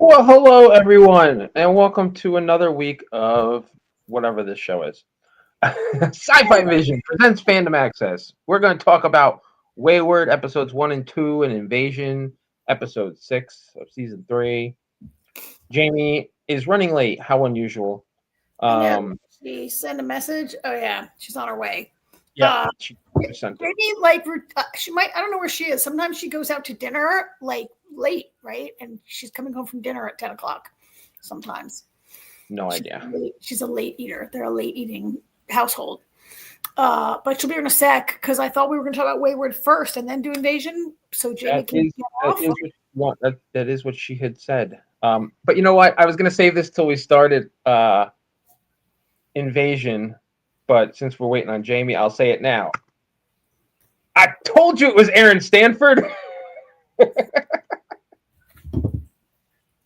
Well, hello everyone, and welcome to another week of whatever this show is. SciFi Vision presents Fandom Access. We're going to talk about Wayward episodes 1 and 2 and Invasion episode 6 of season 3. Jamie is running late. How unusual. I know. Um, She sent a message. Oh yeah, she's on her way. yeah, she sent it. Maybe she might. I don't know where she is. Sometimes she goes out to dinner like late, right? And she's coming home from dinner at 10 o'clock. Sometimes. No idea. She's a late eater. They're a late eating household. But she'll be here in a sec because I thought we were going to talk about Wayward first and then do Invasion. So Jamie can get off. That is what she had said. But you know what? I was going to save this till we started Invasion, but since we're waiting on Jamie, I'll say it now. I told you it was Aaron Stanford.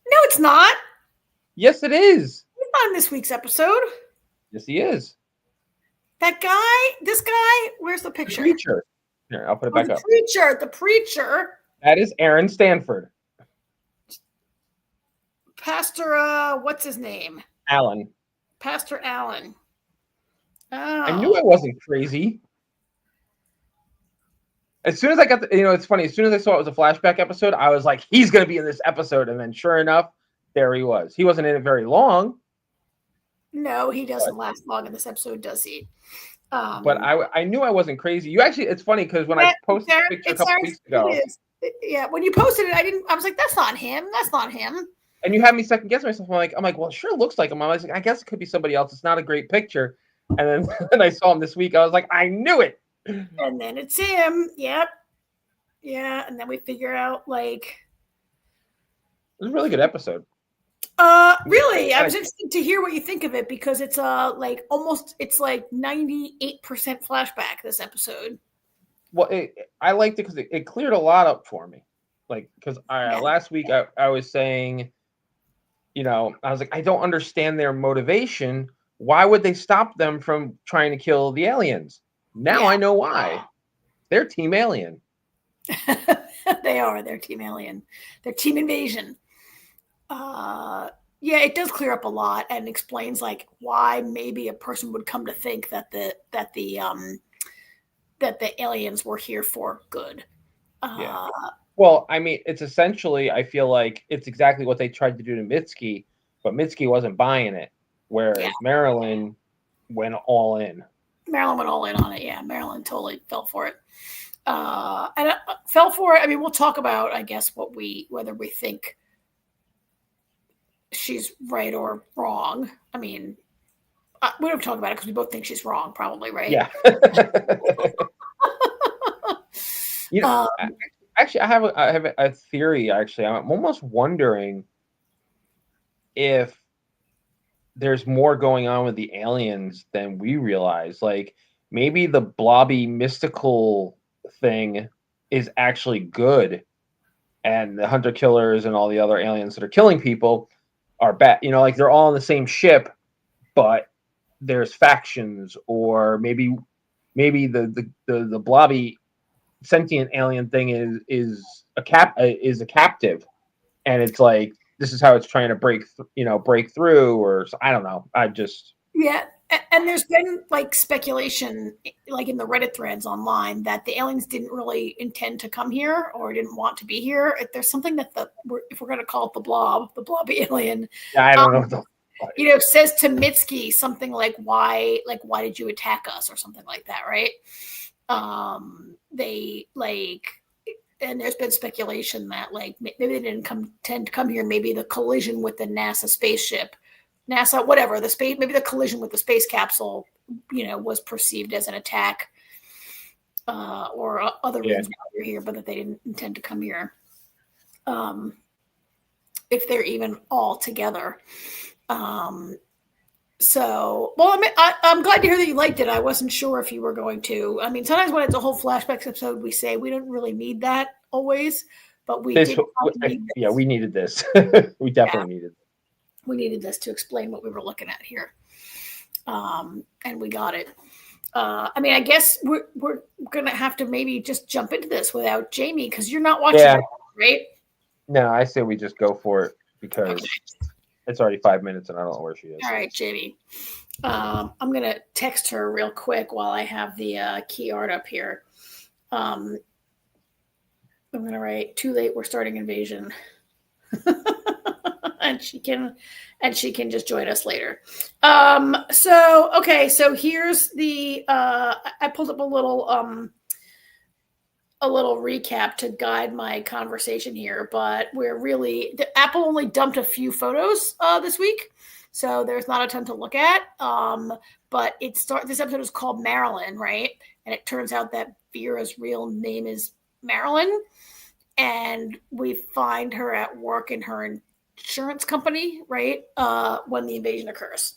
No, it's not. Yes, it is. He's not in this week's episode. Yes, he is. That guy, this guy, where's the picture? The preacher. Here, I'll put it back up. The preacher. That is Aaron Stanford. Pastor, what's his name? Alan. Pastor Allen. Oh. I knew I wasn't crazy. As soon as I got it's funny. As soon as I saw it was a flashback episode, I was like, he's going to be in this episode. And then sure enough, there he was. He wasn't in it very long. No, he doesn't last long in this episode, does he? But I knew I wasn't crazy. You actually, it's funny because when I posted the picture a couple weeks ago. Yeah, when you posted it, I was like, that's not him. That's not him. And you had me second guess myself. I'm like, well, it sure looks like him. I was like, I guess it could be somebody else. It's not a great picture. And then when I saw him this week, I was like, I knew it. And then it's him. Yep. Yeah. And then we figure out like. It was a really good episode. Really, I was interested to hear what you think of it because it's it's like 98% flashback this episode. Well, I liked it because it cleared a lot up for me. Like, because last week I was saying, I was like, I don't understand their motivation. Why would they stop them from trying to kill the aliens? Now I know why. They're Team Alien. They are. They're Team Alien. They're Team Invasion. Yeah, it does clear up a lot and explains like why maybe a person would come to think that the aliens were here for good. Yeah. Well, I mean, it's essentially, I feel like it's exactly what they tried to do to Mitski, but Mitski wasn't buying it, whereas Marilyn went all in. Marilyn went all in on it. Yeah, Marilyn totally fell for it. And fell for it. I mean, we'll talk about, I guess, whether we think she's right or wrong. I mean, we don't talk about it because we both think she's wrong, probably, right? Yeah. Actually, I have a theory. Actually, I'm almost wondering if there's more going on with the aliens than we realize. Like maybe the blobby mystical thing is actually good, and the hunter killers and all the other aliens that are killing people are bad. Like they're all on the same ship, but there's factions, or maybe the blobby sentient alien thing is a captive, and it's like this is how it's trying to break through, or I don't know. And there's been like speculation, like in the Reddit threads online, that the aliens didn't really intend to come here or didn't want to be here. If there's something that if we're going to call it the blobby alien, I don't know. Says to Mitski something like, why did you attack us, or something like that, right? They and there's been speculation that like maybe they didn't tend to come here. Maybe the collision with the NASA spaceship, whatever the space, maybe the collision with the space capsule, was perceived as an attack, or other reasons why they're here, but that they didn't intend to come here. If they're even all together. So, well, I mean, I'm glad to hear that you liked it. I wasn't sure if you were going to. I mean, sometimes when it's a whole flashbacks episode, we say we don't really need that always, but we did. Yeah, we needed this. We definitely needed it. We needed this to explain what we were looking at here, and we got it. I mean, I guess we're gonna have to maybe just jump into this without Jamie because you're not watching it, right? No, I say we just go for it because it's already 5 minutes and I don't know where she is. All right, Jamie. I'm going to text her real quick while I have the key art up here. I'm going to write, too late, we're starting invasion. and she can just join us later. So here's the I pulled up a little recap to guide my conversation here, but Apple only dumped a few photos this week, so there's not a ton to look at. But this episode is called Marilyn, right? And it turns out that Vera's real name is Marilyn, and we find her at work in her insurance company, right? When the invasion occurs.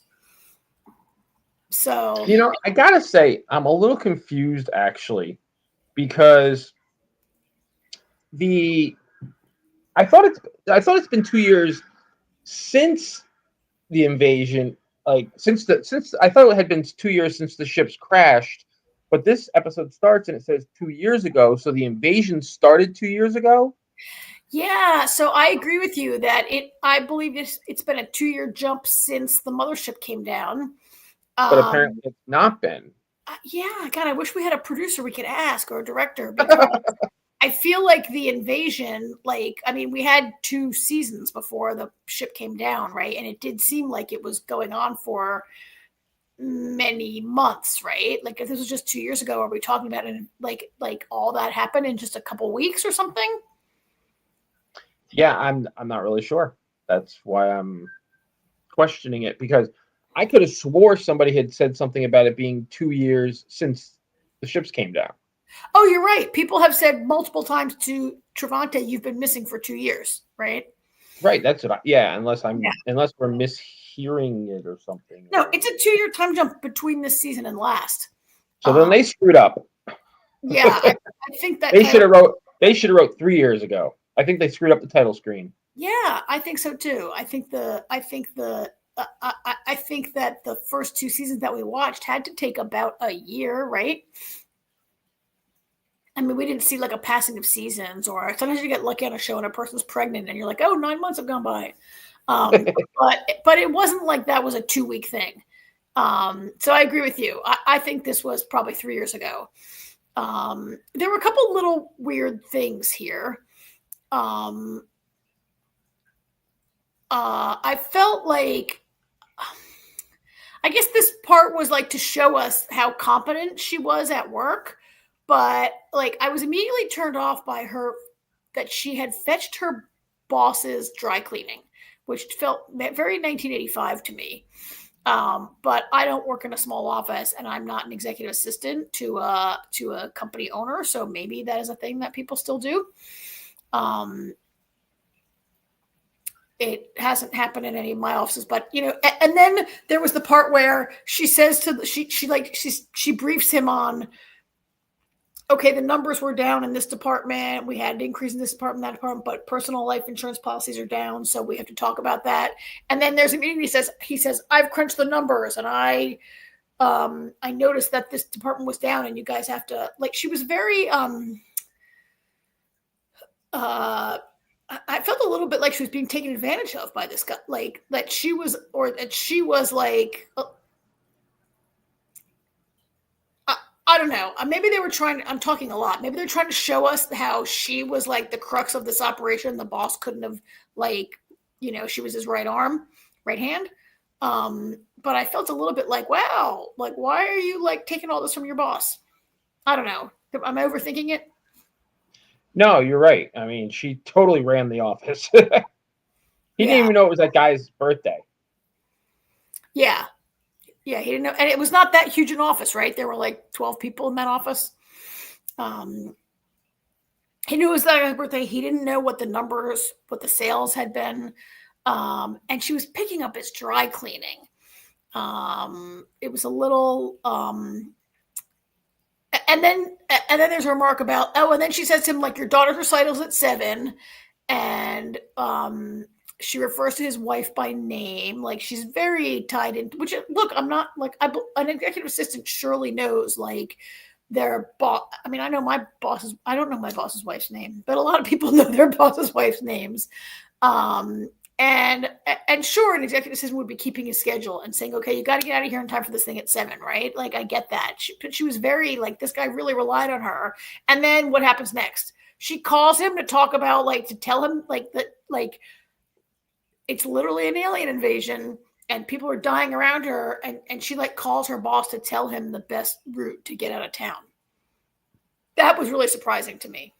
So I gotta say, I'm a little confused actually, because I thought it's been 2 years since the invasion. Like since I thought it had been 2 years since the ships crashed, but this episode starts and it says 2 years ago. So the invasion started 2 years ago. Yeah, so I agree with you that I believe it's been a 2-year jump since the mothership came down. But apparently it's not been. Yeah, God, I wish we had a producer we could ask or a director, because I feel like the invasion, we had 2 seasons before the ship came down, right? And it did seem like it was going on for many months, right? Like if this was just 2 years ago, are we talking about it like all that happened in just a couple weeks or something? Yeah, I'm not really sure. That's why I'm questioning it, because I could have swore somebody had said something about it being 2 years since the ships came down. Oh, you're right. People have said multiple times to Travante, you've been missing for 2 years, right? Right. That's what unless we're mishearing it or something. No, it's a 2-year time jump between this season and last. So then they screwed up. Yeah, I think that they should have wrote 3 years ago. I think they screwed up the title screen. Yeah, I think so too. I think that the first 2 seasons that we watched had to take about a year, right? I mean, we didn't see like a passing of seasons, or sometimes you get lucky on a show and a person's pregnant and you're like, oh, 9 months have gone by. But it wasn't like that was a 2-week thing. So I agree with you. I think this was probably 3 years ago. There were a couple little weird things here. I felt like, I guess this part was like to show us how competent she was at work, but like I was immediately turned off by her that she had fetched her boss's dry cleaning, which felt very 1985 to me. But I don't work in a small office and I'm not an executive assistant to a company owner. So maybe that is a thing that people still do. It hasn't happened in any of my offices, but and then there was the part where she says she briefs him on, okay, the numbers were down in this department. We had an increase in this department, that department, but personal life insurance policies are down. So we have to talk about that. And then there's a meeting. He says, I've crunched the numbers and I noticed that this department was down and you guys have to, like, she was very, I felt a little bit like she was being taken advantage of by this guy, like that she was like, I don't know. Maybe they were trying. I'm talking a lot. Maybe they're trying to show us how she was like the crux of this operation. The boss couldn't have, she was his right hand. But I felt a little bit like, wow, like why are you like taking all this from your boss? I don't know. Am I overthinking it? No, you're right. I mean, she totally ran the office. He didn't even know it was that guy's birthday. Yeah. Yeah, he didn't know. And it was not that huge an office, right? There were like 12 people in that office. He knew it was that guy's birthday. He didn't know what the sales had been. And she was picking up his dry cleaning. It was a little... And then there's a remark about, and then she says to him, like, your daughter's recital's at 7. And she refers to his wife by name. Like, she's very tied in, which, look, I'm not, like, an executive assistant surely knows, like, their boss. I mean, I know my boss's, I don't know my boss's wife's name, but a lot of people know their boss's wife's names. And sure, an executive assistant would be keeping his schedule and saying, okay, you got to get out of here in time for this thing at 7, right? Like, I get that. But she was very, like, this guy really relied on her. And then what happens next? She calls him to talk about, like, to tell him, like, that, like, it's literally an alien invasion and people are dying around her. And she, like, calls her boss to tell him the best route to get out of town. That was really surprising to me.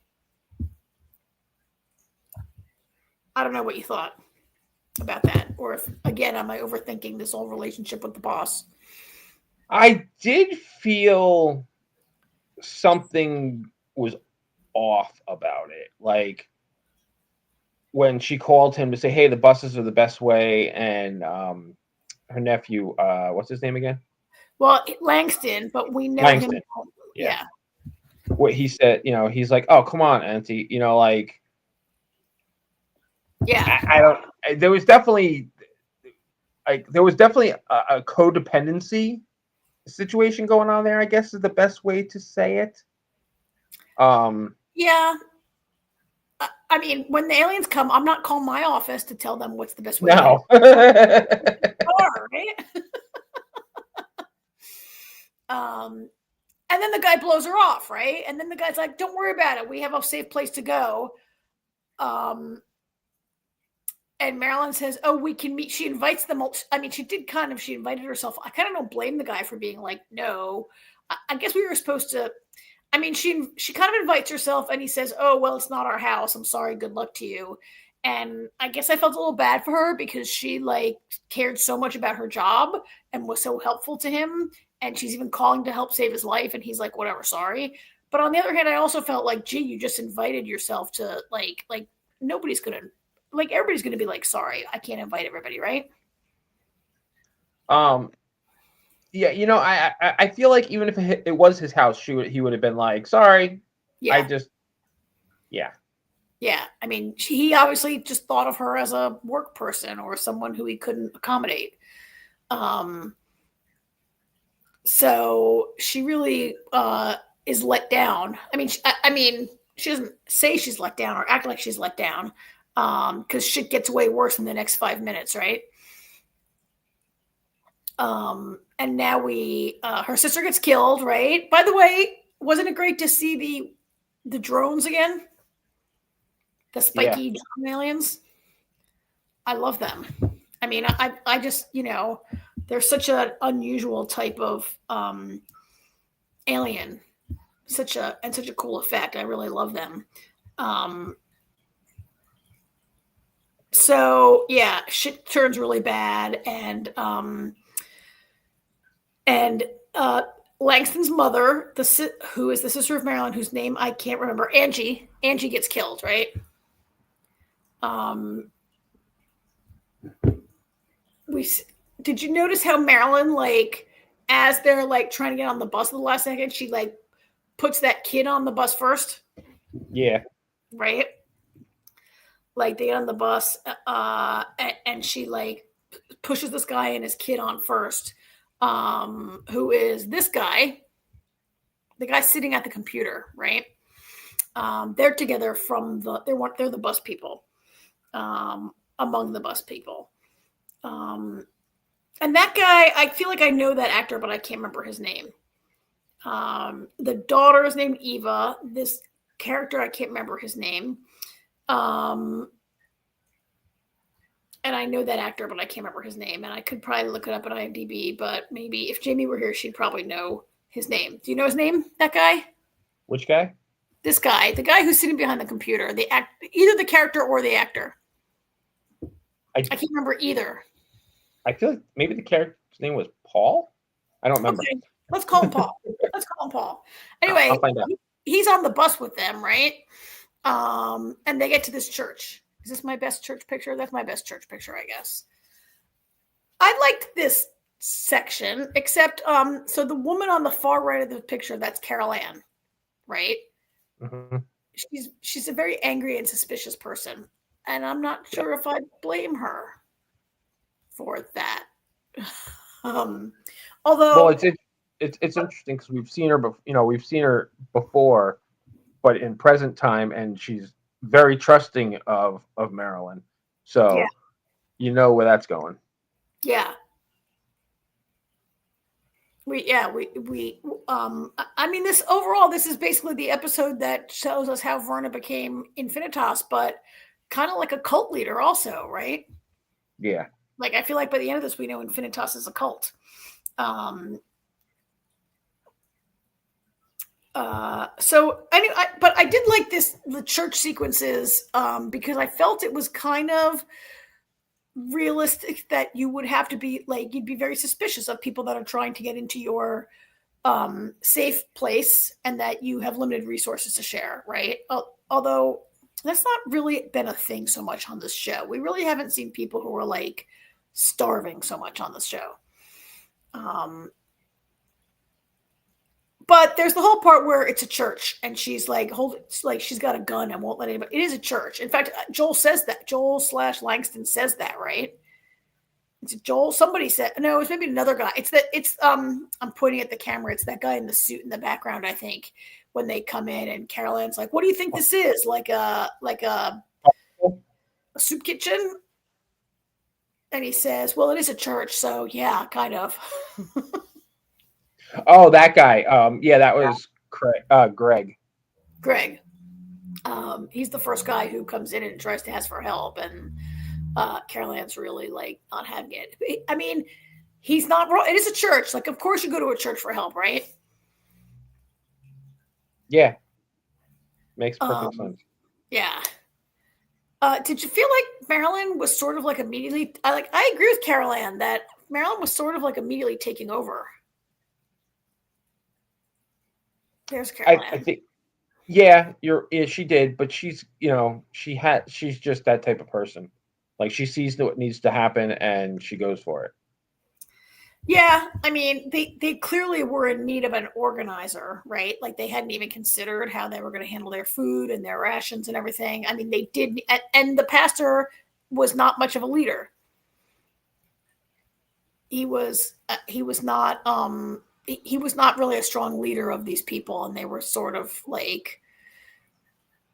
I don't know what you thought about that, or if, again, am I overthinking this whole relationship with the boss? I did feel something was off about it. Like when she called him to say, hey, the buses are the best way, and her nephew, what's his name again? Well, Langston, but we know Langston. him. Yeah. What he said, he's like, oh, come on, Auntie. Like, yeah, I don't. There was definitely a codependency situation going on there, I guess is the best way to say it. Yeah. I mean, when the aliens come, I'm not calling my office to tell them what's the best way. No. Right? And then the guy blows her off, right? And then the guy's like, don't worry about it. We have a safe place to go. And Marilyn says, oh, we can meet. She invites them. I mean, she invited herself. I kind of don't blame the guy for being like, no. I guess we were supposed to. I mean, she kind of invites herself and he says, oh, well, it's not our house. I'm sorry. Good luck to you. And I guess I felt a little bad for her because she like cared so much about her job and was so helpful to him. And she's even calling to help save his life. And he's like, whatever, sorry. But on the other hand, I also felt like, gee, you just invited yourself to like nobody's going to, like, everybody's going to be like, sorry, I can't invite everybody, right? Yeah, I feel like even if it was his house, he would have been like, sorry. Yeah. Yeah. Yeah. I mean, he obviously just thought of her as a work person or someone who he couldn't accommodate. So she really is let down. I mean, she doesn't say she's let down or act like she's let down because shit gets way worse in the next 5 minutes, right? And now her sister gets killed, right? By the way, wasn't it great to see the drones again? The spiky drone aliens. I love them. I mean, I just, they're such an unusual type of alien. Such a cool effect. I really love them. So yeah, shit turns really bad, and Langston's mother, who is the sister of Marilyn, whose name I can't remember, Angie gets killed, right? Did you notice how Marilyn, like, as they're like trying to get on the bus at the last second, she like puts that kid on the bus first? Yeah. Right? Like they get on the bus and she like pushes this guy and his kid on first, who is this guy, the guy sitting at the computer, right? They're together they're the bus people, among the bus people. And that guy, I feel like I know that actor, but I can't remember his name. The daughter is named Eva. This character, I can't remember his name. And I know that actor, but I can't remember his name. And I could probably look it up on IMDb, but maybe if Jamie were here, she'd probably know his name. Do you know his name, that guy? Which guy? This guy. The guy who's sitting behind the computer. Either the character or the actor. I can't remember either. I feel like maybe the character's name was Paul? I don't remember. Okay. Let's call him Paul. Anyway, I'll find out. He's on the bus with them, right? And they get to this church. Is this my best church picture? That's my best church picture, I guess. I liked this section, except so the woman on the far right of the picture, that's Carol Ann, right? Mm-hmm. She's a very angry and suspicious person, and I'm not sure if I blame her for that. Although, well, it's interesting because we've seen her before, but in present time, and she's very trusting of Marilyn. So you know where that's going. Yeah. I mean, this is basically the episode that shows us how Verna became Infinitas, but kind of like a cult leader also, right? Yeah. Like, I feel like by the end of this, we know Infinitas is a cult. But I did like the church sequences, because I felt it was kind of realistic that you would have to be like, you'd be very suspicious of people that are trying to get into your safe place and that you have limited resources to share, right? Although that's not really been a thing so much on this show. We really haven't seen people who are like starving so much on this show. But there's the whole part where it's a church and she's like, she's got a gun and won't let anybody. It is a church. In fact, Joel says that. Joel/Langston says that, right? It's Joel. Somebody said, no, it's maybe another guy. I'm pointing at the camera. It's that guy in the suit in the background, I think, when they come in and Carol Ann's like, what do you think this is? Like a soup kitchen? And he says, well, it is a church. So yeah, kind of. Oh, that guy. Yeah, that was Greg. Greg. He's the first guy who comes in and tries to ask for help, and Carol Ann's really like not having it. I mean, he's not wrong. It is a church. Like, of course you go to a church for help, right? Yeah. Makes perfect sense. Yeah. Did you feel like Marilyn was sort of like immediately? I agree with Carol Ann that Marilyn was sort of like immediately taking over. There's Carol Ann. I think, yeah, she did, but she's just that type of person. Like, she sees what needs to happen and she goes for it. Yeah, I mean, they clearly were in need of an organizer, right? Like, they hadn't even considered how they were going to handle their food and their rations and everything. I mean, they did, and the pastor was not much of a leader. He was not really a strong leader of these people, and they were sort of like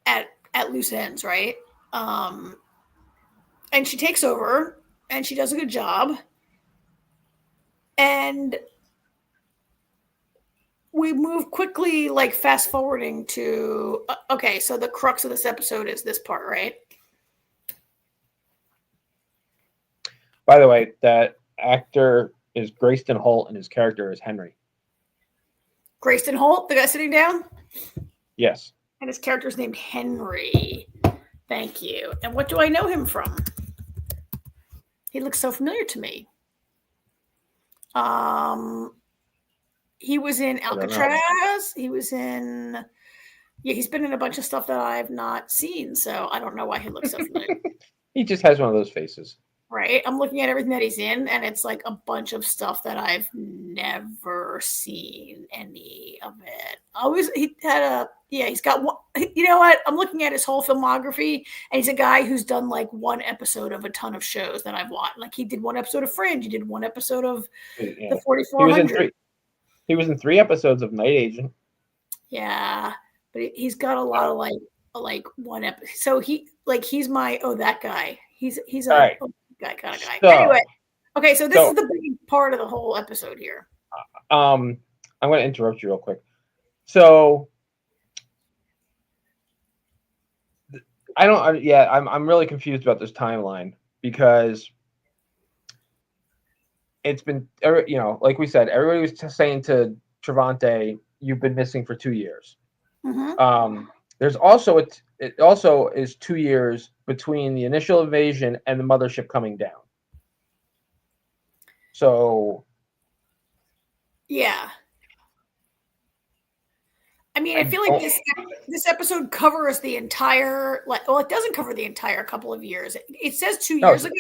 at loose ends, right? And she takes over, and she does a good job. And we move quickly, like fast forwarding to, okay, so the crux of this episode is this part, right? By the way, that actor is Grayston Holt and his character is Henry. Grayston Holt, the guy sitting down? Yes. And his character's named Henry. Thank you. And what do I know him from? He looks so familiar to me. He was in Alcatraz. He was in, he's been in a bunch of stuff that I've not seen, so I don't know why he looks so familiar. He just has one of those faces. Right. I'm looking at everything that he's in, and it's like a bunch of stuff that I've never seen any of it. He's got one. You know what? I'm looking at his whole filmography, and he's a guy who's done like one episode of a ton of shows that I've watched. Like, he did one episode of Fringe. He did one episode of the 4400. He was in 3 episodes of Night Agent. Yeah, but he's got a lot of like one episode. So he's my that guy. He's a right. Guy kind of guy. So, anyway, okay, so this is the big part of the whole episode here. I'm going to interrupt you real quick. So, I'm really confused about this timeline because it's been, like we said, everybody was saying to Travante, you've been missing for 2 years. Mm-hmm. There's also it also is 2 years between the initial invasion and the mothership coming down. So, yeah. I mean, I feel like this episode covers the entire, it doesn't cover the entire couple of years. It says 2 years ago,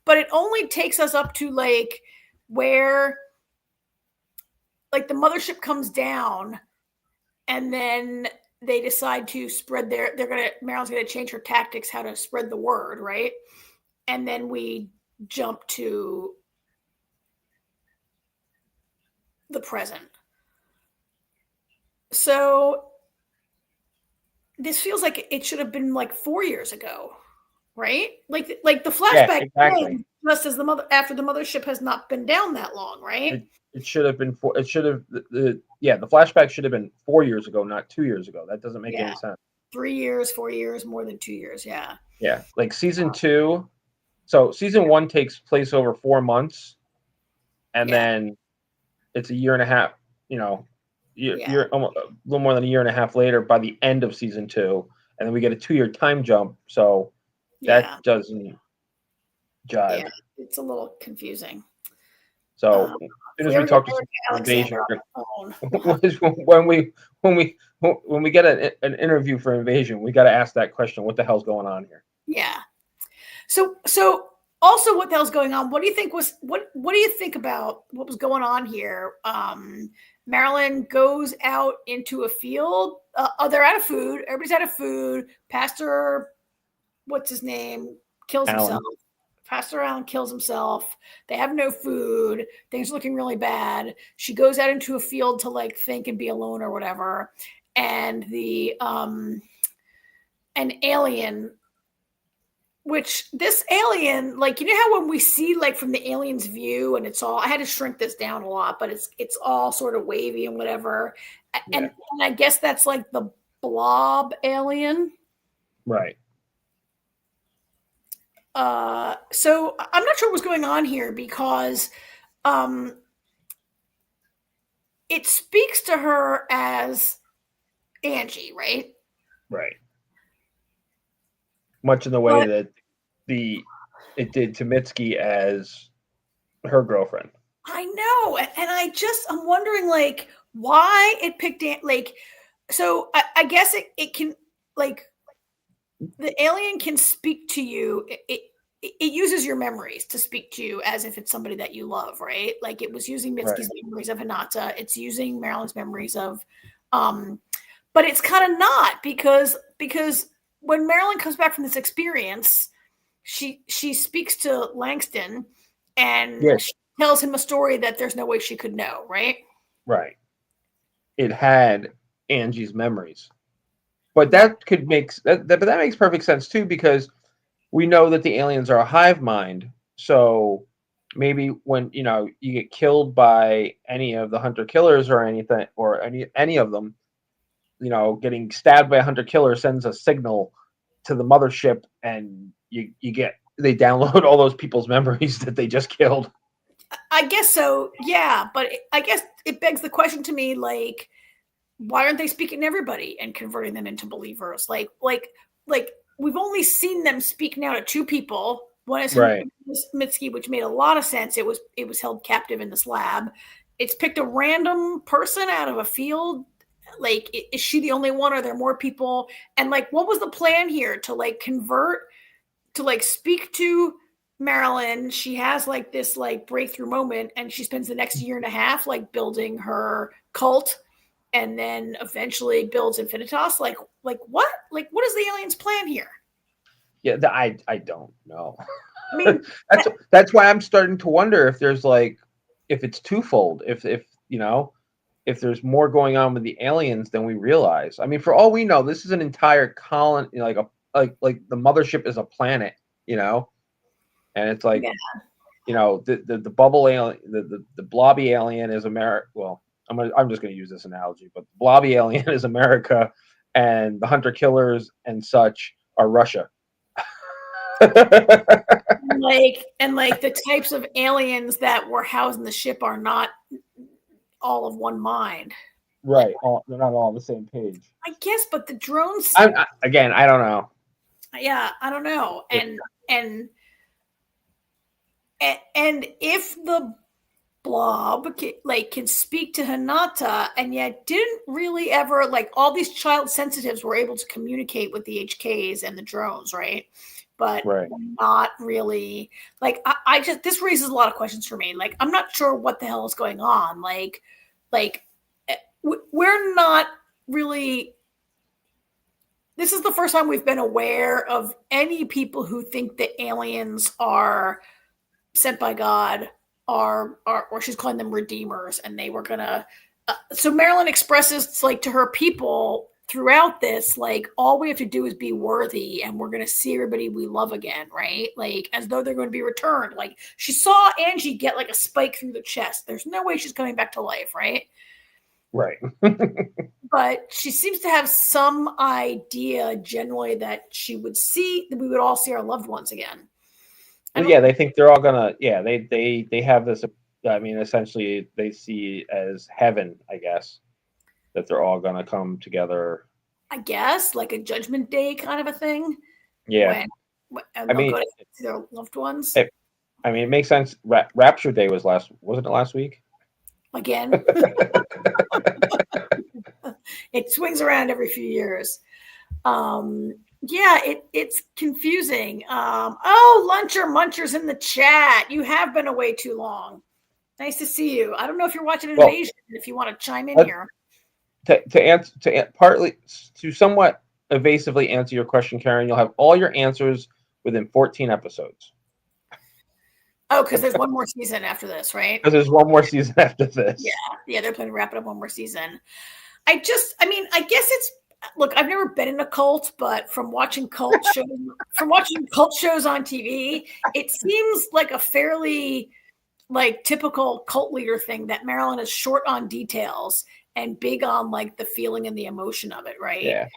but it only takes us up to like where like the mothership comes down, and then they decide to spread Marilyn's gonna change her tactics, how to spread the word, right? And then we jump to the present. So this feels like it should have been like 4 years ago. right? Like the Yeah, flashback exactly. just as after the mothership has not been down that long, right? It should have been it should have the flashback should have been 4 years ago, not 2 years ago. That doesn't make Yeah. any sense. 3 years, 4 years, more than 2 years. Yeah. Yeah, like season 2. So season 1 takes place over 4 months, and then it's a year and a half. You're almost, a little more than a year and a half later by the end of season 2, and then we get a 2-year time jump. So that doesn't jive. Yeah, it's a little confusing. So as soon as we talk to Invasion, when we get an interview for Invasion, we got to ask that question: what the hell's going on here? Yeah. So also, what the hell's going on? What do you think what do you think about what was going on here? Marilyn goes out into a field. They're out of food. Everybody's out of food. Pastor, what's his name, kills himself. Pastor Allen kills himself. They have no food. Things are looking really bad. She goes out into a field to like think and be alone or whatever. And an alien, which this alien, like, you know how when we see like from the alien's view, and it's all, I had to shrink this down a lot, but it's all sort of wavy and whatever. Yeah. And I guess that's like the blob alien. Right. So I'm not sure what's going on here because it speaks to her as Angie, right? Right. Much in the way that it did to Mitski as her girlfriend. I know, and I'm wondering like why it picked like. So I guess it can, like, the alien can speak to you. It uses your memories to speak to you as if it's somebody that you love, right? Like it was using Mitski's memories of Hinata. It's using Marilyn's memories of, but it's kind of not because when Marilyn comes back from this experience, she speaks to Langston and she tells him a story that there's no way she could know, right? Right. It had Angie's memories. But that could but that makes perfect sense too, because we know that the aliens are a hive mind. So maybe when you get killed by any of the hunter killers or anything, or any of them, getting stabbed by a hunter killer sends a signal to the mothership, and they download all those people's memories that they just killed. I guess so, yeah. But I guess it begs the question to me, like, why aren't they speaking to everybody and converting them into believers? Like we've only seen them speak now to two people. One is Mitski, which made a lot of sense. It was held captive in this lab. It's picked a random person out of a field. Like, is she the only one? Are there more people? And like, what was the plan here to like convert, to like speak to Marilyn? She has like this like breakthrough moment, and she spends the next year and a half like building her cult, and then eventually builds Infinitas. Like what? Like, what is the aliens' plan here? Yeah, I don't know. I mean, that's why I'm starting to wonder if there's like, if it's twofold, if there's more going on with the aliens than we realize. I mean, for all we know, this is an entire colony, like the mothership is a planet, and it's like, the bubble alien, the blobby alien is America. Well, I'm just going to use this analogy, but the blobby alien is America, and the hunter killers and such are Russia. like the types of aliens that were housed in the ship are not all of one mind. Right. They're not all on the same page. I guess, but the drones. Again, I don't know. Yeah, I don't know. And if the blob can speak to Hinata, and yet didn't really ever, like, all these child sensitives were able to communicate with the HKs and the drones, right? But not really. Like, I just, this raises a lot of questions for me. Like, I'm not sure what the hell is going on. Like we're not really. This is the first time we've been aware of any people who think that aliens are sent by God, or she's calling them redeemers, and they were gonna. So Marilyn expresses, like, to her people throughout this, like, all we have to do is be worthy and we're going to see everybody we love again, right? Like, as though they're going to be returned. Like, she saw Angie get like a spike through the chest. There's no way she's coming back to life, right? Right. But she seems to have some idea generally that we would all see our loved ones again. Yeah, they think they're all gonna. Yeah, they have this. I mean, essentially, they see as heaven, I guess, that they're all gonna come together. I guess like a judgment day kind of a thing. Yeah, and they'll go to see their loved ones. It makes sense. Rapture Day wasn't it last week? Again. It swings around every few years. Yeah, it's confusing. Luncher Muncher's in the chat. You have been away too long. Nice to see you. I don't know if you're watching Invasion. If you want to chime in here. To somewhat evasively answer your question, Karen, you'll have all your answers within 14 episodes. Oh, because there's one more season after this, right? Because there's one more season after this. Yeah, they're planning to wrap it up one more season. I guess it's, look, I've never been in a cult, but from watching cult shows on TV, it seems like a fairly like typical cult leader thing that Marilyn is short on details and big on like the feeling and the emotion of it, right? Yeah.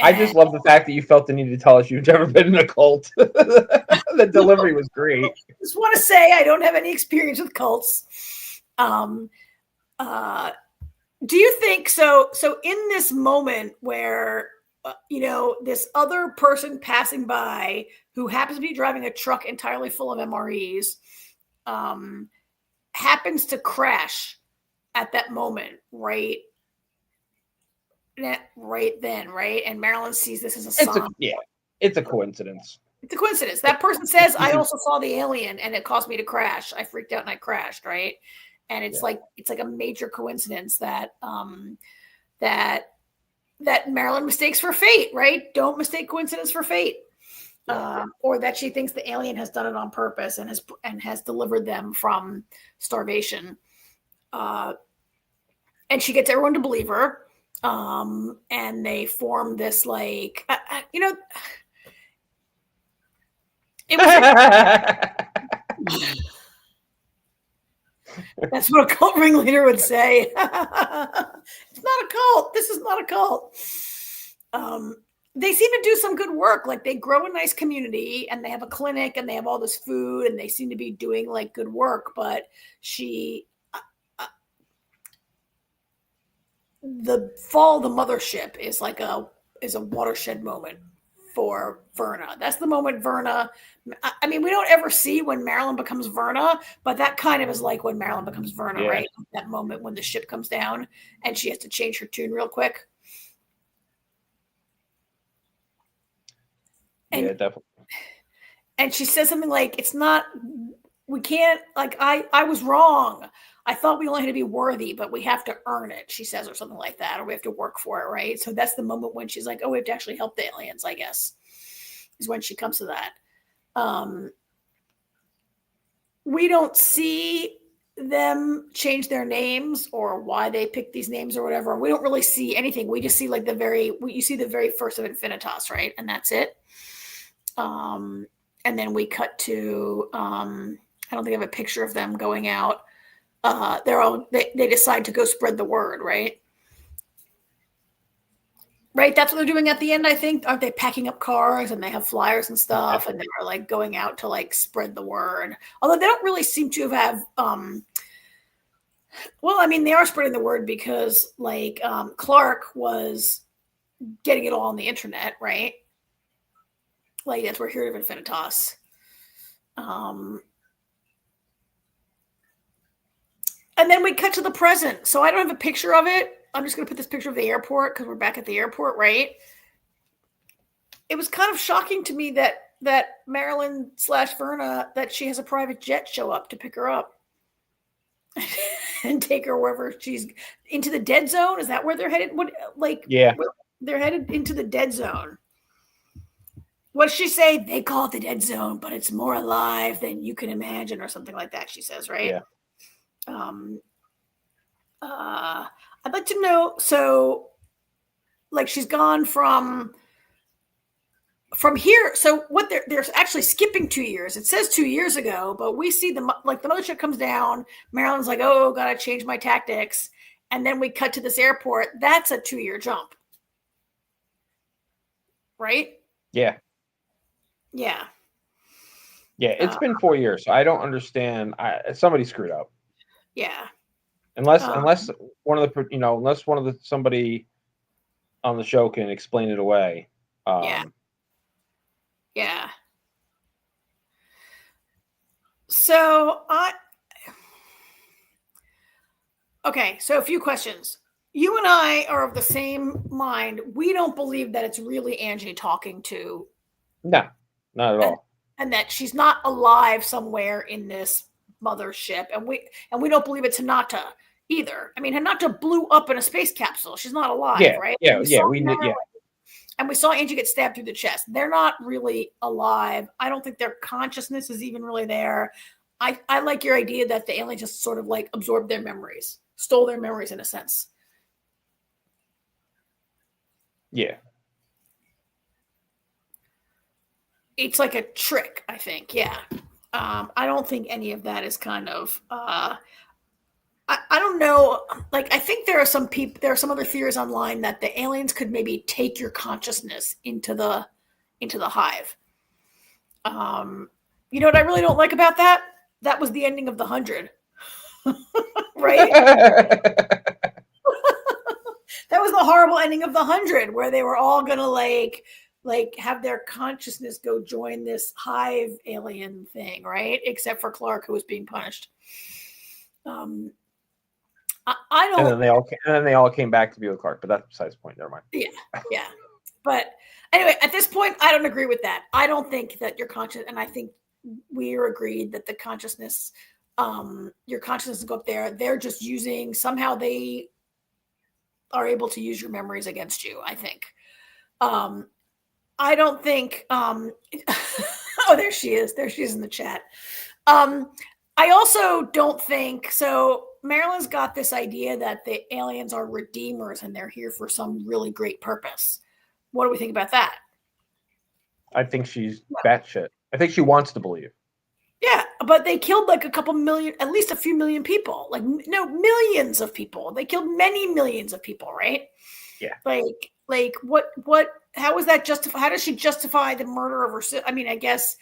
I just love the fact that you felt the need to tell us you've never been in a cult. The delivery was great. I just want to say I don't have any experience with cults. Do you think so? So in this moment where, this other person passing by who happens to be driving a truck entirely full of MREs happens to crash at that moment, right? Right then, right? And Marilyn sees this as a sign. It's a coincidence. It's a coincidence. That person says, I also saw the alien and it caused me to crash. I freaked out and I crashed, right? And it's like a major coincidence that that Marilyn mistakes for fate, right? Don't mistake coincidence for fate. Or that she thinks the alien has done it on purpose and has delivered them from starvation. And she gets everyone to believe her. And they form this like, it was that's what a cult ringleader would say. It's not a cult. This is not a cult. They seem to do some good work. Like they grow a nice community and they have a clinic and they have all this food and they seem to be doing like good work. But the fall of the mothership is like a watershed moment for Verna. That's the moment Verna. I mean, we don't ever see when Marilyn becomes Verna, but that kind of is like when Marilyn becomes Verna, right? That moment when the ship comes down and she has to change her tune real quick. And, definitely. And she says something like, we can't, like, I was wrong. I thought we only had to be worthy, but we have to earn it, she says, or something like that, or we have to work for it, right? So that's the moment when she's like, oh, we have to actually help the aliens, I guess, is when she comes to that. We don't see them change their names or why they pick these names or whatever. We don't really see anything. We just see like you see the very first of Infinitas, right? And that's it. And then we cut to, I don't think I have a picture of them going out. They decide to go spread the word, right? Right, that's what they're doing at the end, I think. Aren't they packing up cars and they have flyers and stuff, and they're like going out to like spread the word? Although they don't really seem to have. Well, I mean, they are spreading the word because like Clark was getting it all on the internet, right? Like that's where Hero of Infinitas. And then we cut to the present. So I don't have a picture of it. I'm just going to put this picture of the airport because we're back at the airport, right? It was kind of shocking to me that Marilyn / Verna, that she has a private jet show up to pick her up and take her wherever she's into the dead zone. Is that where they're headed? They're headed into the dead zone. What does she say? They call it the dead zone, but it's more alive than you can imagine, or something like that. She says, right? Yeah. I'd like to know. So like she's gone from here. So what they're actually skipping 2 years. It says 2 years ago, but we see the mothership comes down. Marilyn's like, oh, gotta change my tactics. And then we cut to this airport. That's a 2-year jump. Right? Yeah. Yeah. Yeah, it's been 4 years, so I don't understand. Somebody screwed up. Yeah. Unless one of the somebody on the show can explain it away. Yeah. So okay, so a few questions. You and I are of the same mind. We don't believe that it's really Angie talking to. No, not at all. And that she's not alive somewhere in this mothership. And we don't believe it's Hinata either. I mean, Hinata blew up in a space capsule. She's not alive, right? Yeah, And we saw Angie get stabbed through the chest. They're not really alive. I don't think their consciousness is even really there. I like your idea that the alien just sort of like absorbed their memories, stole their memories in a sense. Yeah. It's like a trick, I think. Yeah. I don't think any of that is kind of, I don't know. Like, I think there are some other theories online that the aliens could maybe take your consciousness into the hive. You know what I really don't like about that? That was the ending of The 100. Right? That was the horrible ending of The 100, where they were all going to like have their consciousness go join this hive alien thing, right? Except for Clark, who was being punished. I don't. And then they all came back to be with Clark, but that's besides the point. Never mind. Yeah. But anyway, at this point, I don't agree with that. I don't think that your conscious, and I think we're agreed that the consciousness, your consciousness go up there. They're just using, somehow they are able to use your memories against you, I think. I don't think, oh, there she is. There she is in the chat. I also don't think, so Marilyn's got this idea that the aliens are redeemers and they're here for some really great purpose. What do we think about that? I think she's batshit. I think she wants to believe. Yeah, but they killed like a couple million, at least a few million people. Like, no, millions of people. They killed many millions of people, right? Yeah. Like what, how is that justified? How does she justify the murder of her sister? I mean, I guess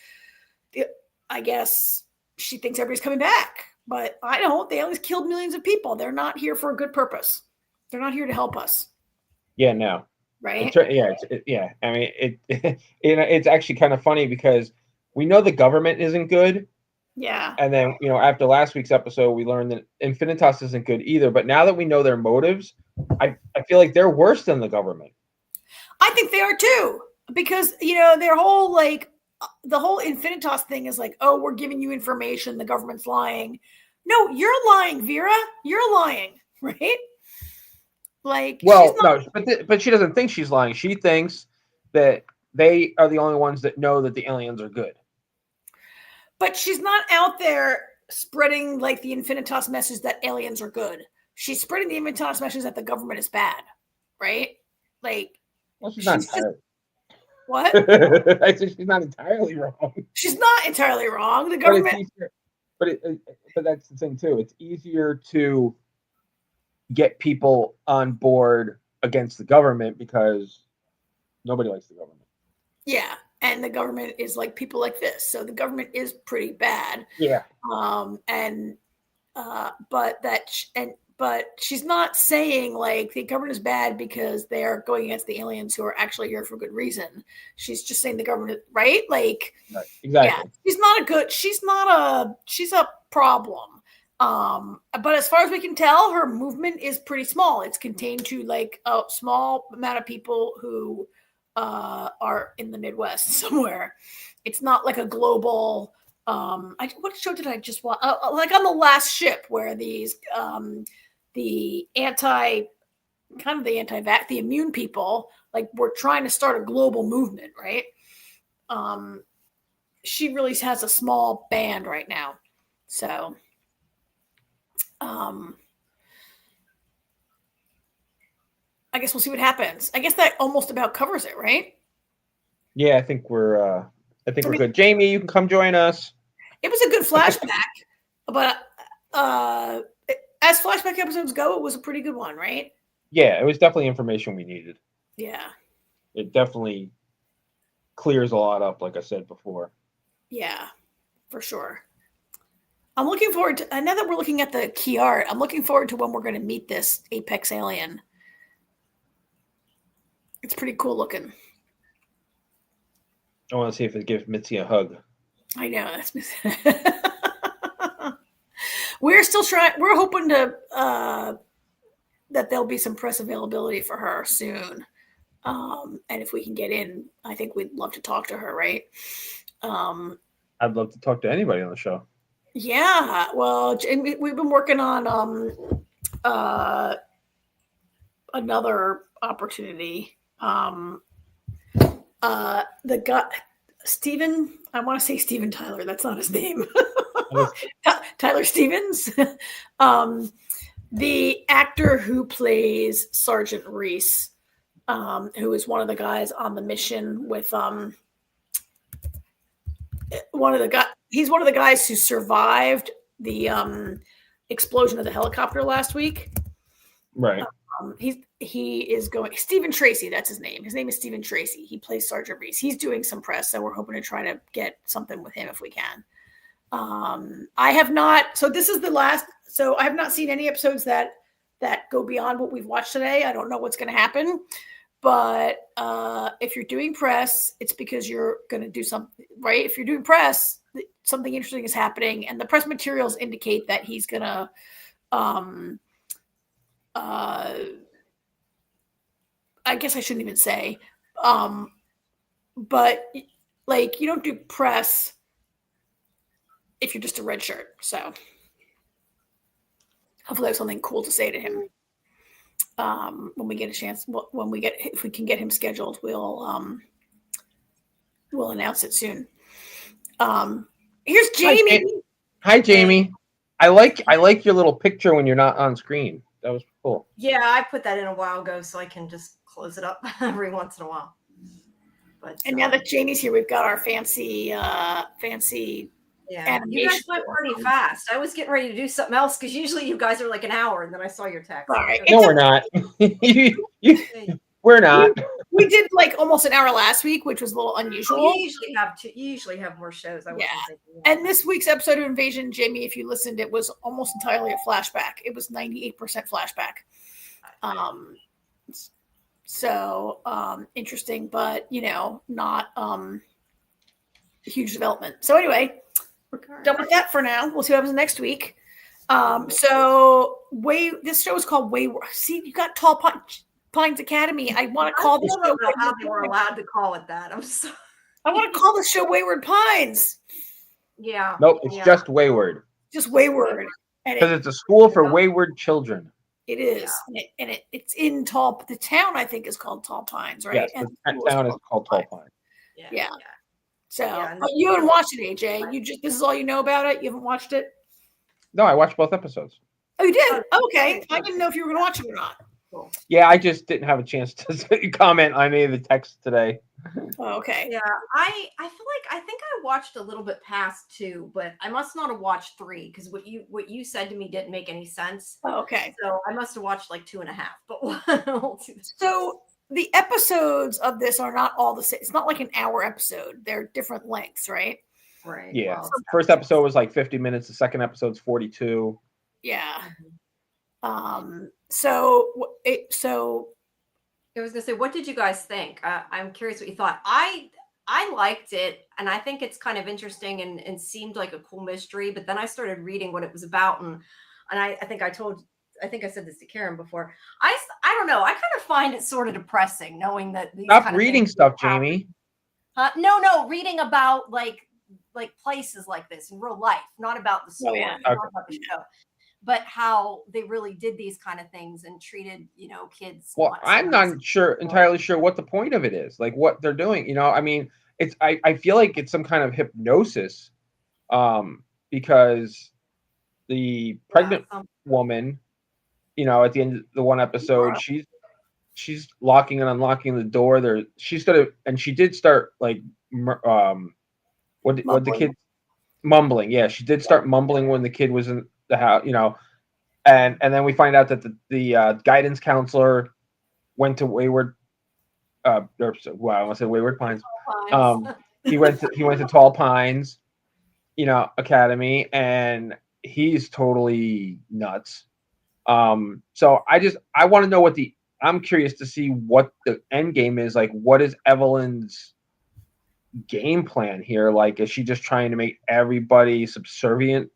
she thinks everybody's coming back, but I don't. They always killed millions of people. They're not here for a good purpose. They're not here to help us. Yeah, no. Right? Yeah. I mean, it's actually kind of funny because we know the government isn't good. Yeah. And then, after last week's episode, we learned that Infinitas isn't good either. But now that we know their motives, I feel like they're worse than the government. I think they are too, because, their whole, like, the whole Infinitas thing is like, oh, we're giving you information. The government's lying. No, you're lying, Vera. You're lying, right? Like, well, no, but she doesn't think she's lying. She thinks that they are the only ones that know that the aliens are good. But she's not out there spreading like the Infinitas message that aliens are good. She's spreading the Infinitas message that the government is bad, right? Like, well, she's not entirely. What? I said she's not entirely wrong. She's not entirely wrong. The government, but that's the thing too. It's easier to get people on board against the government because nobody likes the government. Yeah. And the government is like people like this. So the government is pretty bad. Yeah. But she's not saying like the government is bad because they are going against the aliens who are actually here for good reason. She's just saying the government, right? Like, right. Exactly. Yeah, she's a problem. But as far as we can tell, her movement is pretty small. It's contained to like a small amount of people who are in the Midwest somewhere. It's not like a global. What show did I just watch? Like on the last ship where these the immune people like were trying to start a global movement, right? She really has a small band right now, so. I guess we'll see what happens. I guess that almost about covers it, right? Yeah, I think we're good. Jamie, you can come join us. It was a good flashback, but as flashback episodes go, it was a pretty good one, right? Yeah, it was definitely information we needed. Yeah. It definitely clears a lot up, like I said before. Yeah, for sure. I'm looking forward to, now that we're looking at the key art, I'm looking forward to when we're going to meet this Apex alien. It's pretty cool looking. I want to see if it gives Mitzi a hug. I know. That's we're still trying. We're hoping to that there'll be some press availability for her soon. And if we can get in, I think we'd love to talk to her, right? I'd love to talk to anybody on the show. Yeah, well, we've been working on another opportunity. The guy, Steven, I want to say Steven Tyler. That's not his name. Tyler Stevens. The actor who plays Sergeant Reese, who is one of the guys on the mission with he's one of the guys who survived the explosion of the helicopter last week. Right. He is going. Stephen Tracy, that's his name. His name is Stephen Tracy. He plays Sergeant Reese. He's doing some press, so we're hoping to try to get something with him if we can. I have not. So this is the last. So I have not seen any episodes that go beyond what we've watched today. I don't know what's going to happen, but if you're doing press, it's because you're going to do something, right? If you're doing press, something interesting is happening, and the press materials indicate that he's going to. I guess I shouldn't even say, but like you don't do press if you're just a red shirt. So hopefully I have something cool to say to him when we get a chance. If we can get him scheduled, we'll announce it soon. Here's Jamie. Hi, Jamie. I like your little picture when you're not on screen. That was cool. Yeah, I put that in a while ago, so I can just close it up every once in a while. But now that Jamie's here, we've got our fancy yeah. You guys went pretty fast. I was getting ready to do something else because usually you guys are like an hour, and then I saw your text. Right. No, we're not. We're not. We did like almost an hour last week, which was a little unusual. You usually have more shows. And this week's episode of Invasion, Jamie, if you listened, it was almost entirely a flashback. It was 98% flashback. So interesting, but not huge development. So anyway, we're done with that for now. We'll see what happens next week. So this show is called Wayward. See, you got Tall Pines Academy. I want to call this show. I don't know how they were allowed to call it that. I'm sorry. I want to call this show Wayward Pines. Yeah. Nope, it's just Wayward. Just Wayward. Because it's a school for wayward children. It is. Yeah. It's in the town, I think, is called Tall Pines, right? Yes, and the town is called Tall Pines. Yeah. So you haven't watched it, AJ. This is all you know about it? You haven't watched it? No, I watched both episodes. Oh, you did? Okay. I didn't know if you were going to watch it or not. Cool. Yeah, I just didn't have a chance to comment on any of the text today. Oh, okay. Yeah, I feel like I think I watched a little bit past 2, but I must not have watched 3 because what you said to me didn't make any sense. Oh, okay. So I must have watched like 2.5. But so the episodes of this are not all the same. It's not like an hour episode. They're different lengths, right? Right. Yeah. Well, first episode was like 50 minutes. The second episode's 42. Yeah. So I was gonna say, what did you guys think? I'm curious what you thought. I liked it, and I think it's kind of interesting and seemed like a cool mystery. But then I started reading what it was about, and I think I said this to Karen before. I don't know. I kind of find it sort of depressing knowing that these stop reading stuff, Jamie. No, reading about like places like this in real life, not about the story, not about the show. But how they really did these kind of things and treated, kids. Well, I'm not entirely sure what the point of it is, like what they're doing. I mean, I feel like it's some kind of hypnosis, because the pregnant woman, at the end of the one episode, she's locking and unlocking the door. She did start like what the kid mumbling. Yeah, she did start mumbling when the kid was in the house, and then we find out that the guidance counselor went to Wayward. I want to say Wayward Pines. He went to Tall Pines, Academy, and he's totally nuts. So I want to know I'm curious to see what the end game is. Like, what is Evelyn's game plan here? Like, is she just trying to make everybody subservient?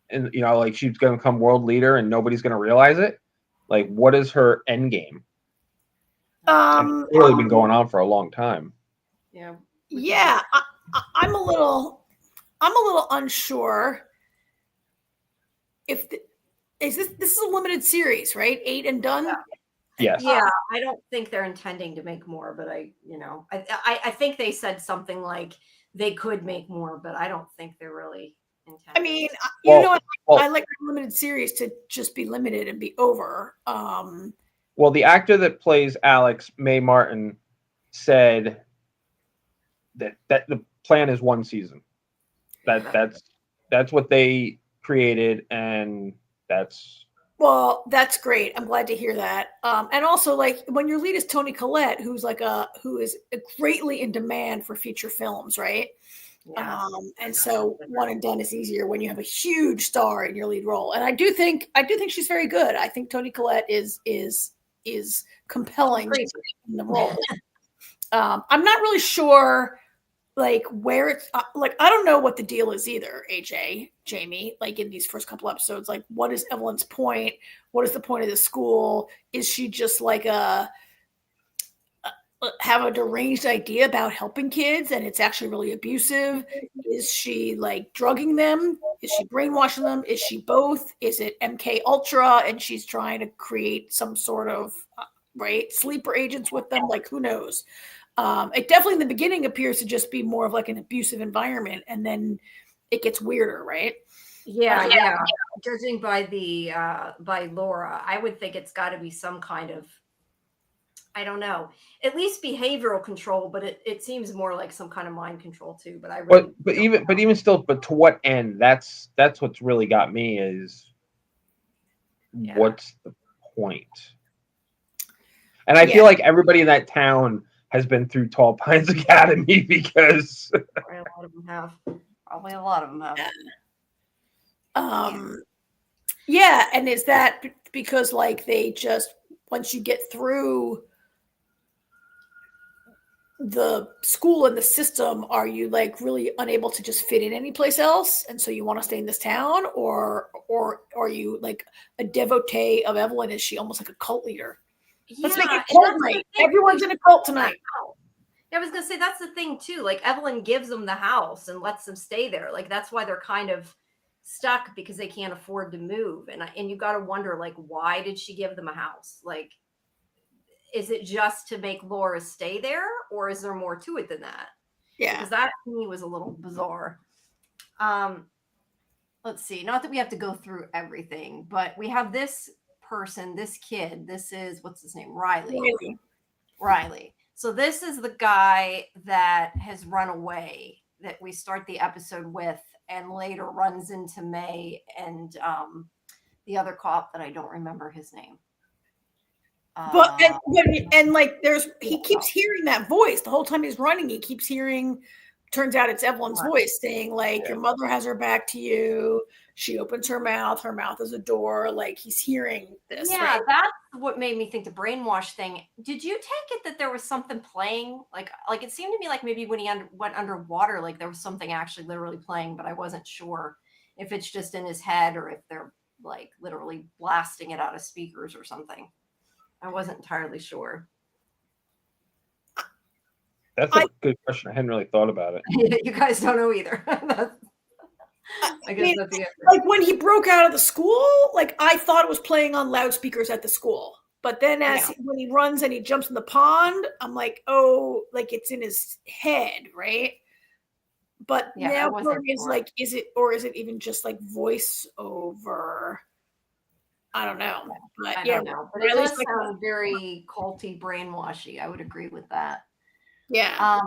And, like she's going to become world leader and nobody's going to realize it? Like, what is her end game? It's really been going on for a long time. Yeah. Yeah. I'm a little unsure if this is a limited series, right? 8 and done. Yeah. Yes. Yeah, I don't think they're intending to make more, but I think they said something like they could make more, but I don't think they're really intending. I mean, I like a limited series to just be limited and be over. Well, the actor that plays Alex, Mae Martin, said that the plan is 1 season. That's what they created, and that's. Well, that's great. I'm glad to hear that. And also, like, when your lead is Toni Collette, who is greatly in demand for feature films, right? Yeah. And so 1 and done is easier when you have a huge star in your lead role. And I do think she's very good. I think Toni Collette is compelling in the role. I'm not really sure, like, where it's like, I don't know what the deal is either, Jamie, like in these first couple episodes. Like, what is Evelyn's point? What is the point of the school? Is she just like have a deranged idea about helping kids and it's actually really abusive? Is she like drugging them? Is she brainwashing them? Is she both? Is it MK Ultra and she's trying to create some sort of sleeper agents with them? Like, who knows? It definitely in the beginning appears to just be more of like an abusive environment, and then it gets weirder, right? Yeah. Judging by by Laura, I would think it's got to be some kind of, I don't know, at least behavioral control, but it seems more like some kind of mind control too. But I really but even still, but to what end? That's what's really got me is what's the point? And I feel like everybody in that town has been through Tall Pines Academy because probably a lot of them have. Yeah, and is that because like they just, once you get through the school and the system, are you like really unable to just fit in any place else, and so you want to stay in this town, or are you like a devotee of Evelyn? Is she almost like a cult leader? Let's make it cult night. Everyone's in a cult tonight. I was gonna say that's the thing too. Like, Evelyn gives them the house and lets them stay there. Like, that's why they're kind of stuck, because they can't afford to move. And you got to wonder, like, why did she give them a house? Like, is it just to make Laura stay there, or is there more to it than that? Yeah, because that to me was a little bizarre. Let's see. Not that we have to go through everything, but we have this person, this kid. This is, what's his name? Riley. So this is the guy that has run away, that we start the episode with, and later runs into May and the other cop that I don't remember his name. But and like he keeps hearing that voice the whole time he's running. He keeps hearing. Turns out it's Evelyn's voice saying, like, your mother has her back to you. She opens her mouth. Her mouth is a door. Like, he's hearing this. Yeah, right? That's what made me think the brainwash thing. Did you take it that there was something playing? Like it seemed to me like maybe when he went underwater, like there was something actually literally playing, but I wasn't sure if it's just in his head or if they're like literally blasting it out of speakers or something. I wasn't entirely sure. That's a good question. I hadn't really thought about it. You guys don't know either. I guess that's the answer. Like when he broke out of the school, like I thought it was playing on loudspeakers at the school. But then when he runs and he jumps in the pond, I'm like, oh, like it's in his head, right? But now part of me is like, is it even just like voiceover? I don't know. But I yeah, don't know. But or it at does least, like, sound very culty, brainwashy. I would agree with that. yeah.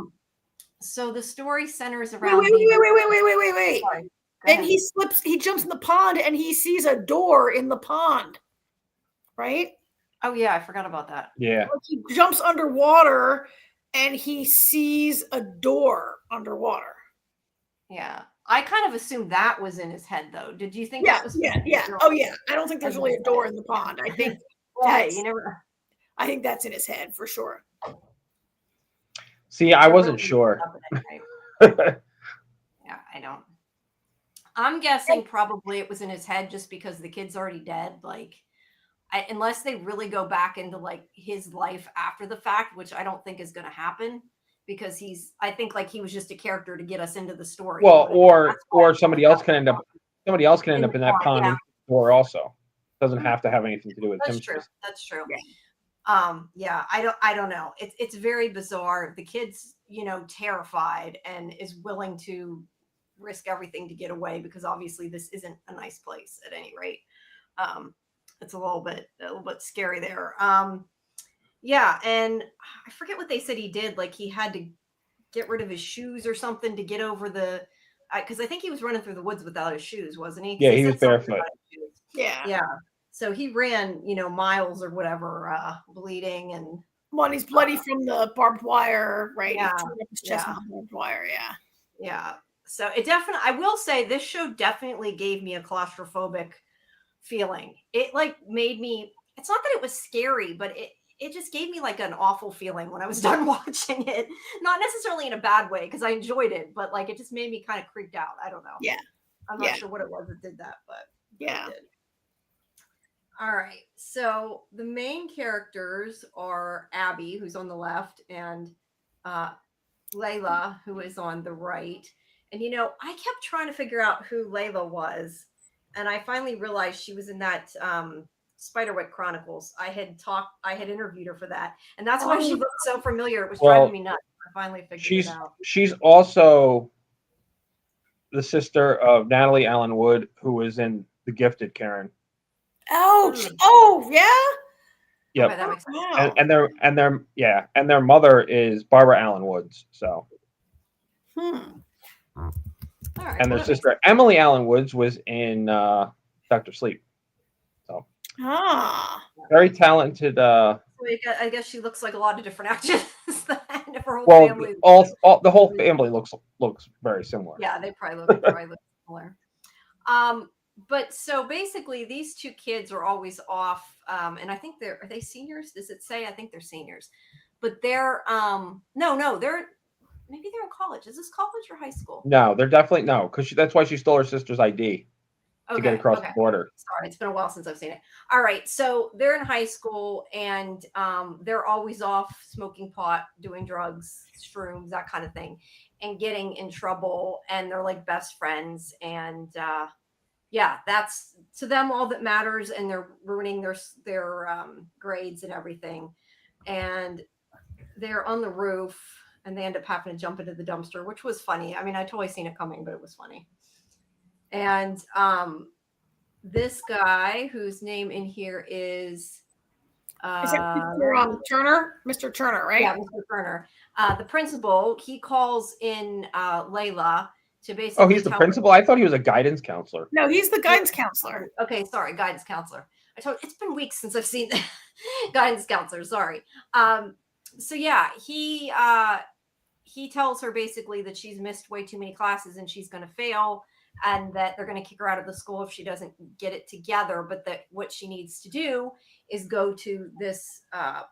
So the story centers Wait, around these. wait. Sorry, go Then ahead. he jumps in the pond and he sees a door in the pond, right? Oh yeah, I forgot about that. Yeah. Like he jumps underwater and he sees a door underwater. Yeah. I kind of assumed that was in his head though. Did you think Yeah, that was supposed to be yeah. real? Oh yeah. I don't think there's really a door in the pond. I think Well, hey, that's you never I think that's in his head for sure. See, I wasn't sure. Yeah, I don't. I'm guessing probably it was in his head just because the kid's already dead. Like, unless they really go back into like his life after the fact, which I don't think is going to happen because I think like he was just a character to get us into the story. Well, You know what I mean? or somebody else can end up in the that pond, pond yeah. or also. Doesn't have to have anything to do with That's him. true. That's true. Yeah. Yeah, I don't know. It's very bizarre. The kid's, terrified and is willing to risk everything to get away because obviously this isn't a nice place at any rate. It's a little bit scary there. Yeah, and I forget what they said he did. Like he had to get rid of his shoes or something to get over because I think he was running through the woods without his shoes, wasn't he? Yeah, he was barefoot. Yeah. Yeah. So he ran, miles or whatever, bleeding and. Well, he's bloody from the barbed wire, right? Yeah. He tore up his chest with the barbed wire, yeah. Yeah. So it definitely, I will say this show definitely gave me a claustrophobic feeling. It like made me, it's not that it was scary, but it just gave me like an awful feeling when I was done watching it. Not necessarily in a bad way because I enjoyed it, but like it just made me kind of creeped out. I don't know. Yeah. I'm not sure what it was that did that, but yeah. It did. All right. So the main characters are Abby, who's on the left, and Layla, who is on the right. And I kept trying to figure out who Layla was, and I finally realized she was in that Spiderwick Chronicles. I had interviewed her for that, and that's why she looked so familiar. It was driving me nuts. I finally figured it out. She's also the sister of Natalie Allen Wood, who was in The Gifted, Karen. Oh, yeah. Yep. Okay, that makes sense. Wow. And their mother is Barbara Allen Woods. So. All right, and their sister Emily Allen Woods was in Dr. Sleep. So. Very talented. So I guess she looks like a lot of different actors. Her whole family. The whole family looks very similar. Yeah, they probably look similar. But so basically, these two kids are always off, and I think are they seniors? Does it say? I think they're seniors, but they're maybe they're in college. Is this college or high school? No, they're definitely because that's why she stole her sister's ID to get across the border. Sorry, it's been a while since I've seen it. All right, so they're in high school and they're always off smoking pot, doing drugs, shrooms, that kind of thing, and getting in trouble. And they're like best friends and. Yeah, that's to them all that matters, and they're ruining their grades and everything. And they're on the roof, and they end up having to jump into the dumpster, which was funny. I mean, I totally seen it coming, but it was funny. And this guy, whose name in here is it Mr. Turner? Mr. Turner, right? Yeah, Mr. Turner. The principal, he calls in Layla. To basically oh, he's the principal? I thought he was a guidance counselor. No, he's the guidance counselor. Okay, sorry, guidance counselor. It's been weeks since I've seen the guidance counselor. Sorry. So yeah, he tells her basically that she's missed way too many classes and she's going to fail, and that they're going to kick her out of the school if she doesn't get it together. But that what she needs to do is go to this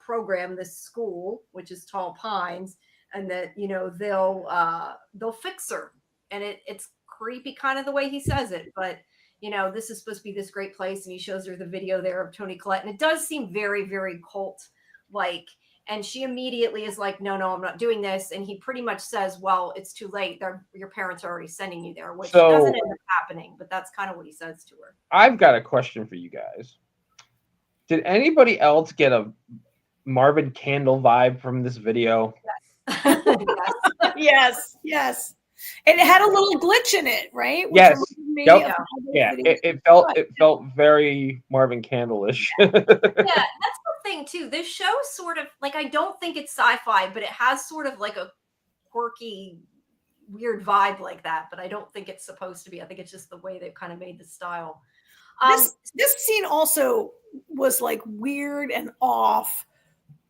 program, this school, which is Tall Pines, and that they'll fix her. And it's creepy kind of the way he says it, but this is supposed to be this great place, and he shows her the video there of Toni Collette, and it does seem very, very cult like, and she immediately is like, no, I'm not doing this, and he pretty much says, well, it's too late, your parents are already sending you there, which doesn't end up happening, but that's kind of what he says to her. I've got a question for you guys. Did anybody else get a Marvin Candle vibe from this video? Yes. Yes. And it had a little glitch in it, right? Which Yes. reminded me Yep. of Yeah, videos. it felt very Marvin Candle-ish. Yeah, that's the thing too. This show sort of like, I don't think it's sci-fi, but it has sort of like a quirky, weird vibe like that. But I don't think it's supposed to be. I think it's just the way they've kind of made the style. This scene also was like weird and off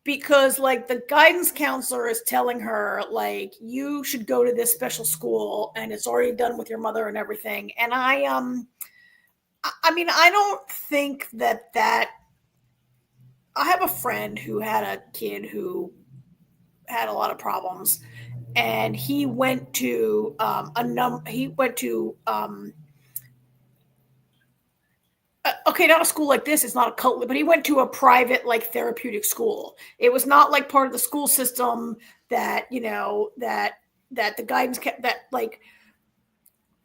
because like the guidance counselor is telling her like you should go to this special school and it's already done with your mother and everything. And I mean, I don't think that I have a friend who had a kid who had a lot of problems, and he went to okay, not a school like this. It's not a cult, but he went to a private, like, therapeutic school. It was not like part of the school system that, you know, that the guidance that like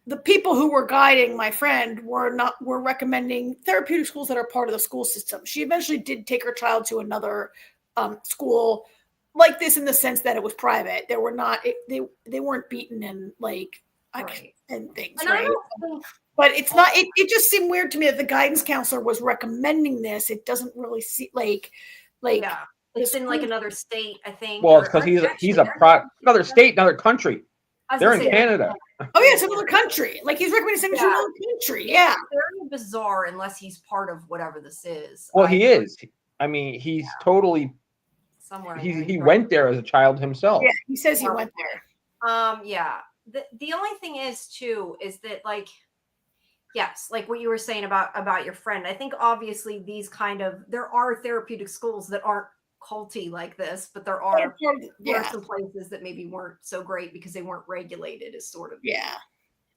the people who were guiding my friend were recommending therapeutic schools that are part of the school system. She eventually did take her child to another school like this in the sense that it was private. They were not, they weren't beaten and like, Right. and things, And right? I don't think, but it's not, it just seemed weird to me that the guidance counselor was recommending this. It doesn't really see like, yeah, it's in like another state, I think. Well, it's because he's another state, another country. They're in Canada. Oh yeah, it's another country. Like he's recommending sending to another country. Yeah, it's very bizarre unless he's part of whatever this is. Well, he is. I mean, he's totally somewhere. He went there as a child himself. Yeah, he says he went there. Yeah. The only thing is too is that like, yes, like what you were saying about your friend. I think obviously these kind of, there are therapeutic schools that aren't culty like this, but there are some places that maybe weren't so great because they weren't regulated as sort of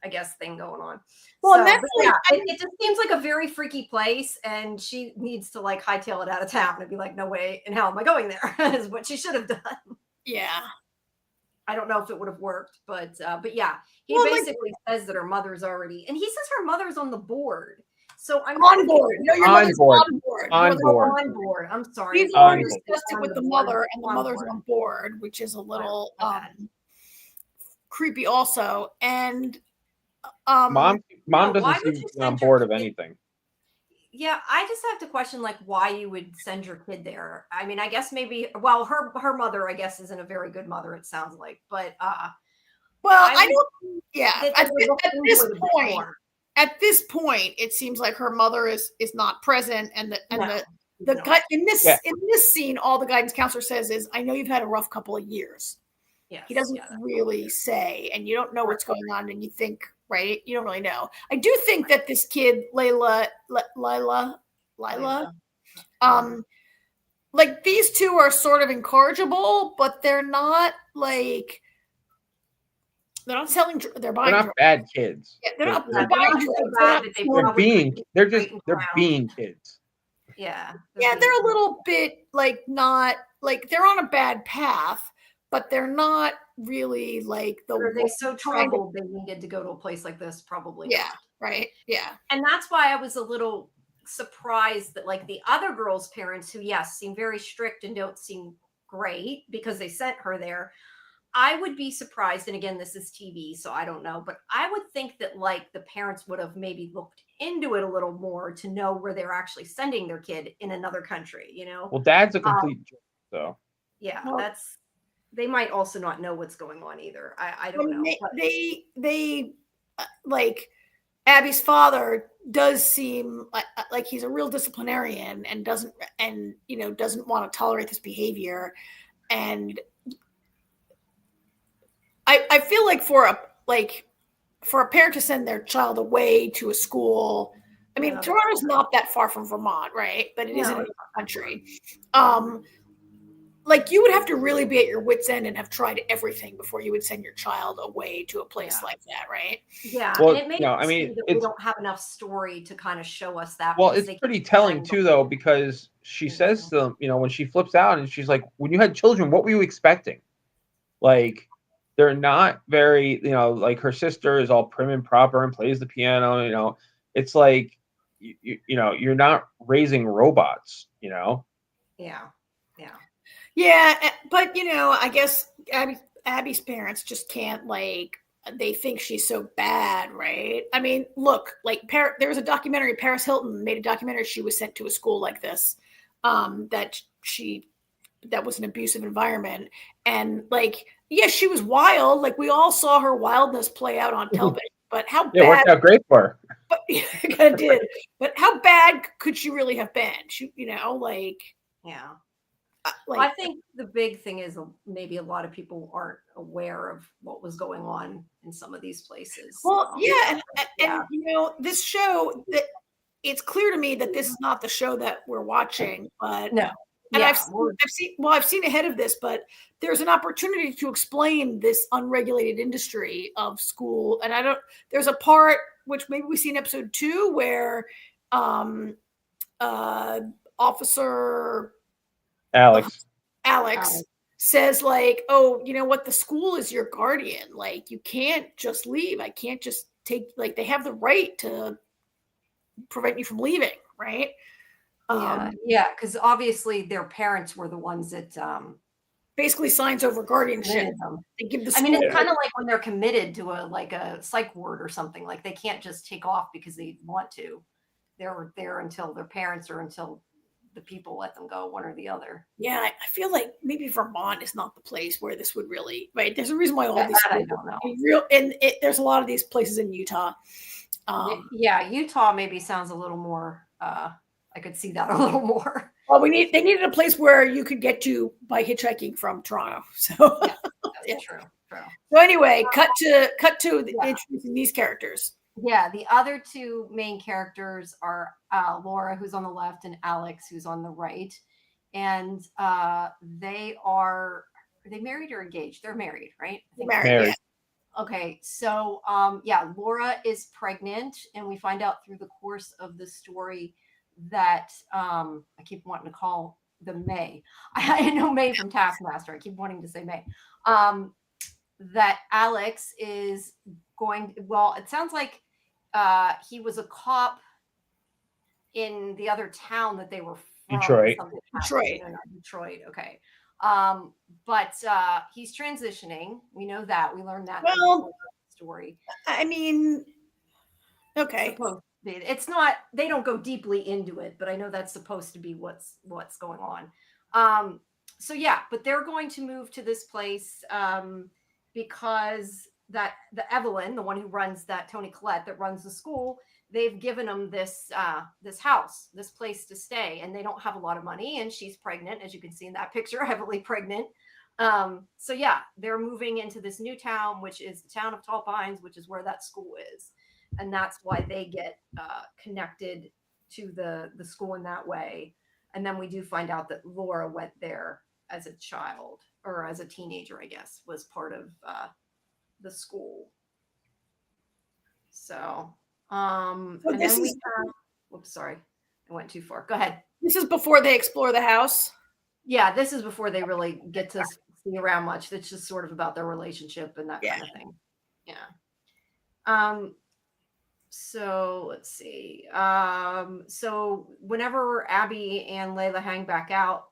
I guess thing going on. Well, so, that's it just seems like a very freaky place, and she needs to like hightail it out of town and be like, no way in hell am I going there, is what she should have done. Yeah. I don't know if it would have worked, but yeah, he basically says that her mother's already, and he says her mother's on the board. So I'm on board. No, your mother's on board. On board. I'm sorry. He's already discussed it with the mother, and the mother's on board, which is a little creepy also. And mom doesn't seem on board of anything. Yeah, I just have to question like why you would send your kid there. I mean, I guess maybe her mother, I guess, isn't a very good mother, it sounds like. But I don't at this point, it seems like her mother is not present, and in this scene, all the guidance counselor says is, "I know you've had a rough couple of years." Yes, he doesn't really say, and you don't know what's going on, and you think, right? You don't really know. I do think that this kid, Lila, like these two are sort of incorrigible, but they're not like. They're not selling. They're buying. They're not bad kids. Yeah, they're not. They're being kids. Yeah. They're a little bit like not like they're on a bad path, but they're not really like the. Are they so troubled they needed to go to a place like this? Probably. Yeah. Right. Yeah. And that's why I was a little surprised that like the other girl's parents, who seem very strict and don't seem great because they sent her there. I would be surprised, and again, this is TV, so I don't know, but I would think that like the parents would have maybe looked into it a little more to know where they're actually sending their kid in another country, you know? Well, dad's a complete jerk, so. Yeah, they might also not know what's going on either. I don't know. They like Abby's father does seem like he's a real disciplinarian and doesn't want to tolerate this behavior. And I feel like for a parent to send their child away to a school, I mean, Toronto's not that far from Vermont, right? But it is in a country. Like you would have to really be at your wit's end and have tried everything before you would send your child away to a place like that, right? Yeah. Well, and it makes we don't have enough story to kind of show us that. Well, it's pretty telling too, though, because she says to them, when she flips out and she's like, when you had children, what were you expecting? Like, they're not very, like her sister is all prim and proper and plays the piano, it's like, you're not raising robots, Yeah. Yeah, but I guess Abby's parents just can't they think she's so bad, right? I mean, look, like there was a documentary, Paris Hilton made a documentary. She was sent to a school like this, that was an abusive environment. And like, yes, she was wild. Like we all saw her wildness play out on television, but how bad? It worked out great for her. But it kind of did. But how bad could she really have been? She, like, yeah. Like, I think the big thing is maybe a lot of people aren't aware of what was going on in some of these places. Well, and this show, that it's clear to me that this is not the show that we're watching, but no. And I've seen ahead of this, but there's an opportunity to explain this unregulated industry of school. And there's a part which maybe we see in episode 2 where Officer Alex says like, oh, you know what? The school is your guardian. Like you can't just leave. I can't just take, like they have the right to prevent you from leaving. Right. Because obviously their parents were the ones that basically signs over guardianship. They give the school, it's kind of like when they're committed to a psych ward or something. Like they can't just take off because they want to. They're there until their parents or until the people let them go, one or the other. Yeah, I feel like maybe Vermont is not the place where this would really, right? There's a reason why all these I don't know. There's a lot of these places in Utah. Utah maybe sounds a little more. I could see that a little more. Well, they needed a place where you could get to by hitchhiking from Toronto. So that's true. So anyway, cut to introducing these characters. Yeah, the other two main characters are Laura, who's on the left, and Alex, who's on the right. And they married or engaged? They're married, right? Married. Yeah. Okay, so Laura is pregnant, and we find out through the course of the story that I keep wanting to call them May. I know May from Taskmaster. I keep wanting to say May. That Alex is going. Well, it sounds like he was a cop in the other town that they were from. Detroit. Okay. But he's transitioning. We know that. We learned that in the story. I mean, okay. It's not, they don't go deeply into it, but I know that's supposed to be what's going on. But they're going to move to this place because the Evelyn, the one who runs Toni Collette that runs the school, they've given them this house, this place to stay, and they don't have a lot of money, and she's pregnant, as you can see in that picture, heavily pregnant. They're moving into this new town, which is the town of Tall Pines, which is where that school is. And that's why they get connected to the school in that way. And then we do find out that Laura went there as a child or as a teenager, I guess, was part of the school. So, and then we have, whoops, sorry, I went too far. Go ahead. This is before they explore the house. Yeah, this is before they really get to see around much. It's just sort of about their relationship and that kind of thing. Yeah. So let's see. So whenever Abby and Layla hang back out,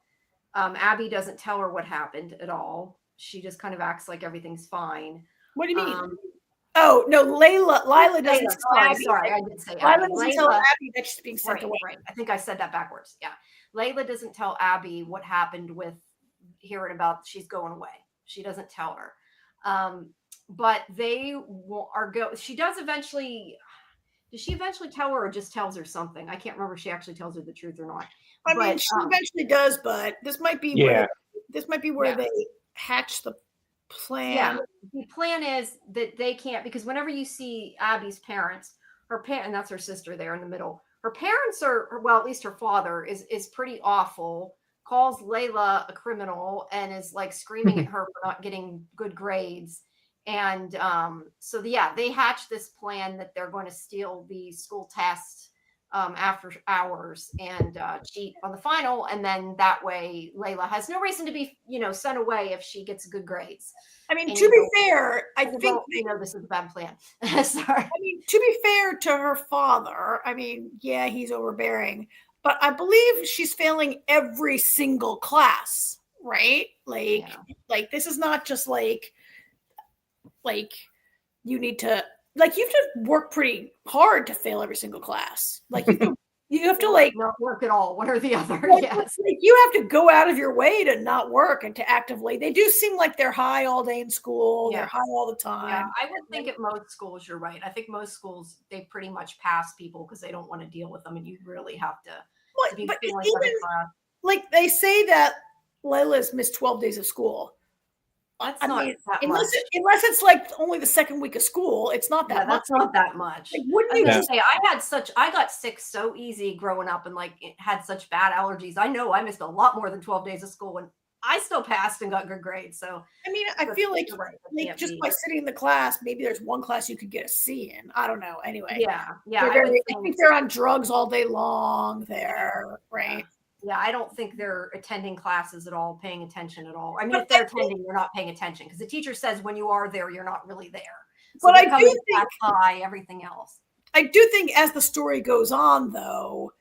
Abby doesn't tell her what happened at all. She just kind of acts like everything's fine. What do you mean? Oh no, Lila doesn't tell Abby. Sorry, I did say Lila doesn't tell Abby that she's being sent away. Right. I think I said that backwards. Yeah. Layla doesn't tell Abby what happened with hearing about she's going away. She doesn't tell her. But they she does eventually. Does she eventually tell her or just tells her something? I can't remember if she actually tells her the truth or not. I mean, she eventually does, but this might be where they hatch the plan. Yeah, the plan is that they can't, because whenever you see Abby's parents, and that's her sister there in the middle, her parents are, well, at least her father is pretty awful, calls Layla a criminal and is like screaming at her for not getting good grades. And they hatch this plan that they're going to steal the school test after hours and cheat on the final. And then that way Layla has no reason to be, sent away if she gets good grades. I mean, to be fair, I think this is a bad plan. Sorry. I mean, to be fair to her father, I mean, yeah, he's overbearing, but I believe she's failing every single class, right? Like this is not just like you need to you have to work pretty hard to fail every single class. Like you have to like not work at all, one or the other. Yes. Like you have to go out of your way to not work and to actively. They do seem like they're high all day in school. Yeah. They're high all the time. Yeah, I would think at most schools, you're right. I think most schools, they pretty much pass people because they don't want to deal with them, and you really have to be feeling every class. Like they say that Layla's missed 12 days of school. That's not that much. Unless it's like only the second week of school, it's not that much. That's not that much. Like, wouldn't you say I got sick so easy growing up and like had such bad allergies. I know I missed a lot more than 12 days of school and I still passed and got good grades. So I mean, I feel like just by sitting in the class, maybe there's one class you could get a C in. I don't know. Anyway. Yeah. I think they're on drugs all day long there, right? Yeah, I don't think they're attending classes at all, paying attention at all. I mean, if they're attending, you're not paying attention because the teacher says when you are there, you're not really there. So but I do think high everything else. I do think as the story goes on, though,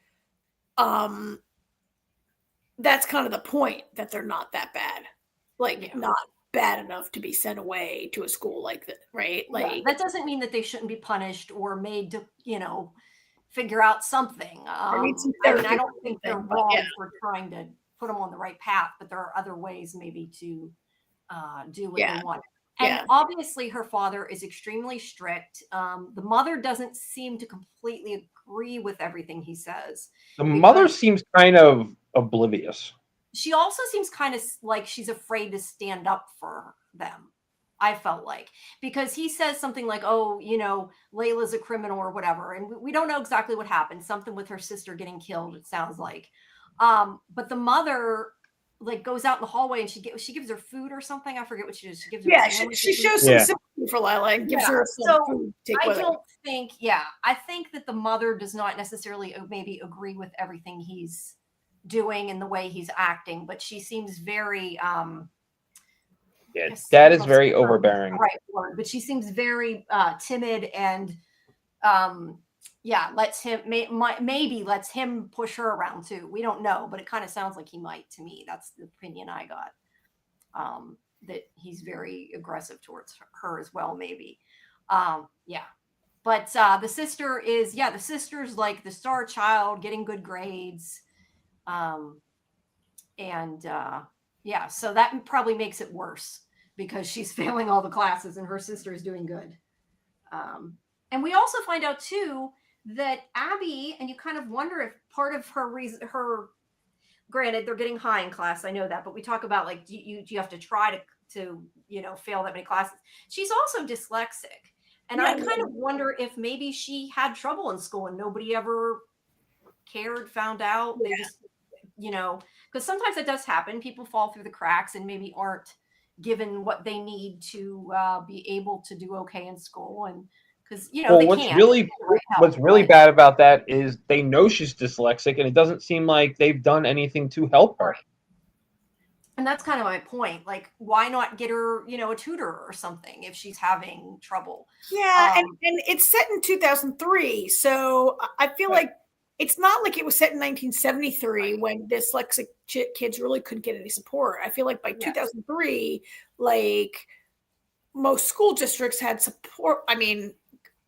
that's kind of the point that they're not that bad, not bad enough to be sent away to a school like that, right? Like that doesn't mean that they shouldn't be punished or made to, figure out something. I don't think they're wrong for trying to put them on the right path, but there are other ways maybe to do what they want. And obviously her father is extremely strict. The mother doesn't seem to completely agree with everything he says. The mother seems kind of oblivious. She also seems kind of like she's afraid to stand up for them. I felt like, because he says something like, oh, Layla's a criminal or whatever. And we don't know exactly what happened. Something with her sister getting killed, it sounds like. But the mother goes out in the hallway and she gives her food or something. I forget what she does. She gives her she shows some sympathy for Layla and gives her some food. I think that the mother does not necessarily maybe agree with everything he's doing and the way he's acting, but she seems very Dad is very overbearing. Right word, but she seems very timid and lets him maybe lets him push her around too. We don't know, but it kind of sounds like he might to me. That's the opinion I got. That he's very aggressive towards her as well, maybe. But the sister's like the star child, getting good grades. So that probably makes it worse because she's failing all the classes and her sister is doing good. And we also find out too that Abby, and you kind of wonder if part of her reason, granted they're getting high in class, I know that, but we talk about like, do you have to try to fail that many classes? She's also dyslexic. And I kind of wonder if maybe she had trouble in school and nobody ever cared, found out. They just, because sometimes it does happen. People fall through the cracks and maybe aren't given what they need to be able to do okay in school. And because, what's really bad about that is they know she's dyslexic and it doesn't seem like they've done anything to help her. And that's kind of my point. Like, why not get her, a tutor or something if she's having trouble? Yeah. And it's set in 2003. So I feel like it's not like it was set in 1973 when dyslexic kids really couldn't get any support. I feel like by 2003, like most school districts had support. I mean,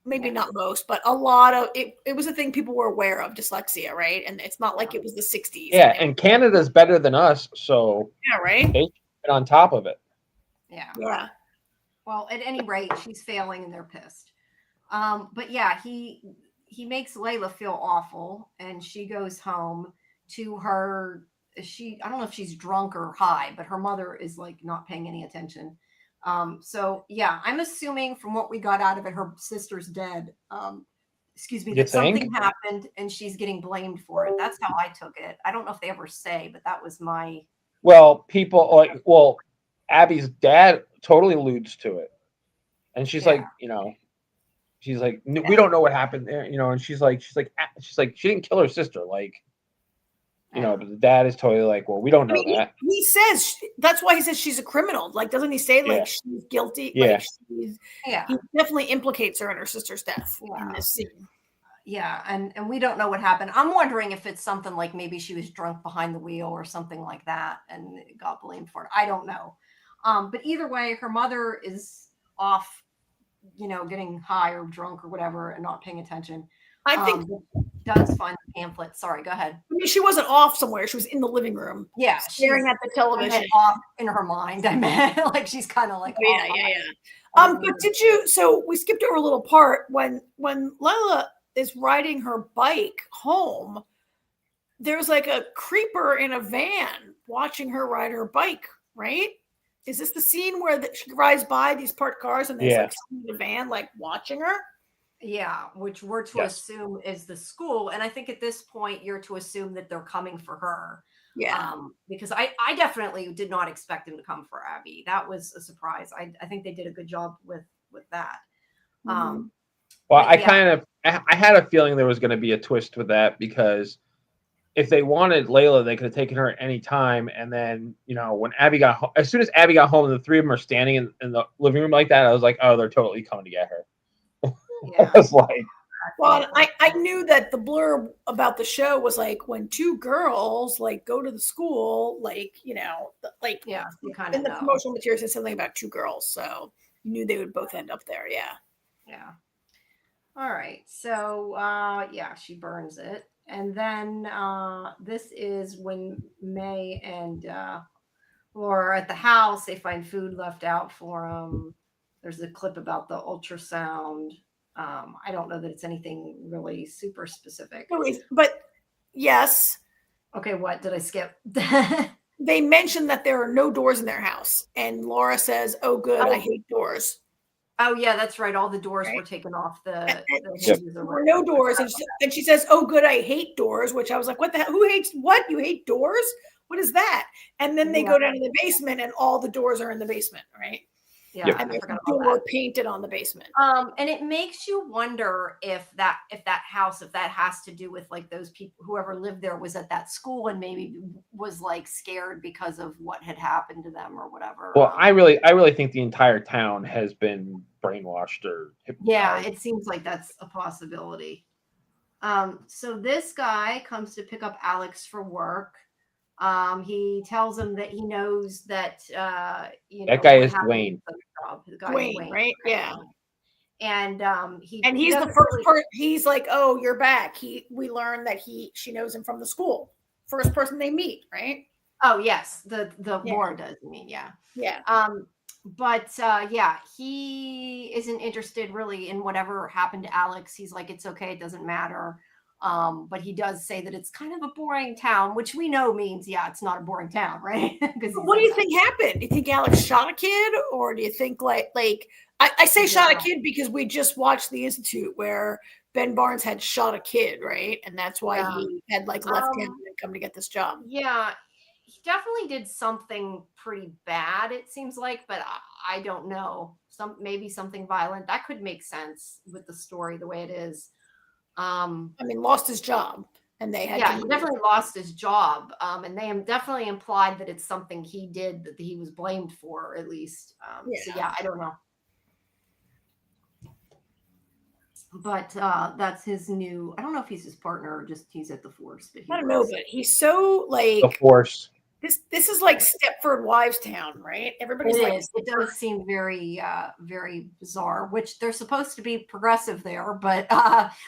maybe not most, but a lot of it. It was a thing people were aware of, dyslexia, right? And it's not like it was the 60s. Yeah, and Canada's better than us, so right. They get on top of it. Yeah. Well, at any rate, she's failing and they're pissed. But he makes Layla feel awful, and she goes home to her. I don't know if she's drunk or high, but her mother is like not paying any attention. I'm assuming from what we got out of it, her sister's dead. That something happened and she's getting blamed for it. That's how I took it. I don't know if they ever say, but that was my. Abby's dad totally alludes to it, and she's like, she's like, we don't know what happened there, and she's like, she didn't kill her sister, but the dad is totally like, well, we don't know that. He says that's why he says she's a criminal. Like, doesn't he say she's guilty? Yeah. He definitely implicates her in her sister's death in this scene. Yeah, and we don't know what happened. I'm wondering if it's something like maybe she was drunk behind the wheel or something like that and got blamed for it. I don't know. But either way, her mother is off getting high or drunk or whatever and not paying attention. I think does find the pamphlet. Sorry, go ahead. I mean, she wasn't off somewhere. She was in the living room. Yeah, staring at the television. Off in her mind. I meant like she's kind of like, yeah. But did you? So we skipped over a little part when Layla is riding her bike home. There's like a creeper in a van watching her ride her bike. Right? Is this the scene where she rides by these parked cars and there's like someone in the van like watching her? Yeah, which we're to assume is the school. And I think at this point, you're to assume that they're coming for her. Yeah. Because I definitely did not expect them to come for Abby. That was a surprise. I think they did a good job with that. Well, I had a feeling there was going to be a twist with that, because if they wanted Layla, they could have taken her at any time. And then, when as soon as Abby got home and the three of them are standing in the living room like that, I was like, oh, they're totally coming to get her. Yeah. I was like, well, I knew that the blurb about the show was like when two girls like go to the school, like, you kind of in the promotional materials said something about two girls. So you knew they would both end up there. Yeah. Yeah. All right. So, she burns it. And then this is when May and Laura are at the house. They find food left out for them. There's a clip about the ultrasound. I don't know that it's anything really super specific. But yes. Okay, what did I skip? They mentioned that there are no doors in their house. And Laura says, oh, good, I hate doors. Oh, yeah, that's right. All the doors were taken off there were no doors. And she says, oh, good, I hate doors, which I was like, what the hell? Who hates what? You hate doors? What is that? And then they go down to the basement and all the doors are in the basement, right? Yeah, and there's a door painted on the basement. And it makes you wonder if that house, if that has to do with like those people, whoever lived there was at that school and maybe was like scared because of what had happened to them or whatever. Well, I really think the entire town has been brainwashed or hypnotized. Yeah, it seems like that's a possibility. So this guy comes to pick up Alex for work. He tells him that he knows that that guy is Dwayne. Dwayne, right? Yeah. And he's the first person. He's like, oh, you're back. We learned that she knows him from the school. First person they meet, right? Oh yes, the Laura does. I mean, yeah. But he isn't interested really in whatever happened to Alex. He's like, it's okay, it doesn't matter. But he does say that it's kind of a boring town, which we know means, it's not a boring town, right? What do you think happened? Do you think Alex shot a kid, or do you think like I say shot a kid because we just watched The Institute where Ben Barnes had shot a kid, right? And that's why he had like left him and come to get this job. Yeah, he definitely did something pretty bad, it seems like, but I don't know. Maybe something violent. That could make sense with the story the way it is. Lost his job, and they had. Yeah, he definitely lost his job, and they definitely implied that it's something he did that he was blamed for, at least. So I don't know. But that's his new. I don't know if he's his partner or just he's at the Force. But I don't know, but he's so like the Force. This is like Stepford Wives town, right? Everybody's like, it does seem very, very bizarre, which they're supposed to be progressive there, but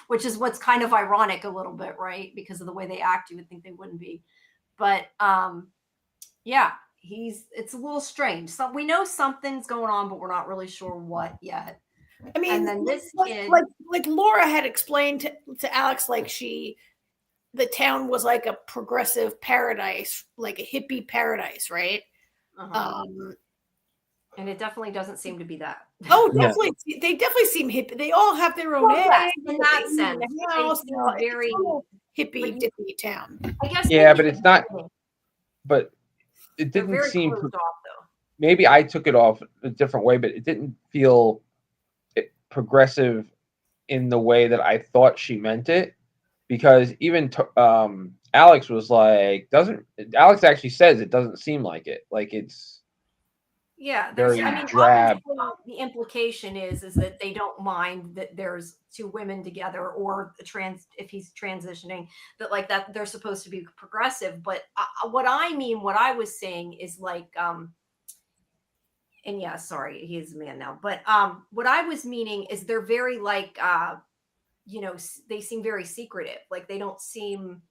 which is what's kind of ironic a little bit, right? Because of the way they act, you would think they wouldn't be. But it's a little strange. So we know something's going on, but we're not really sure what yet. I mean, and then this kid, like Laura had explained to Alex, like the town was like a progressive paradise, like a hippie paradise, right? Uh-huh. And it definitely doesn't seem to be that. Oh, definitely. Yeah. They definitely seem hippie. They all have their own eggs. In that sense. It's very hippie dippy town. I guess. Yeah, but it's not. But it didn't seem. Off, though. Maybe I took it off a different way, but it didn't feel progressive in the way that I thought she meant it. Because even Alex was like, Alex actually says it doesn't seem like it. Like it's very drab. The implication is that they don't mind that there's two women together, or if he's transitioning, that like that they're supposed to be progressive. But what I was saying is like and yeah, sorry, he is a man now. But what I was meaning is they're very like, they seem very secretive. Like they don't seem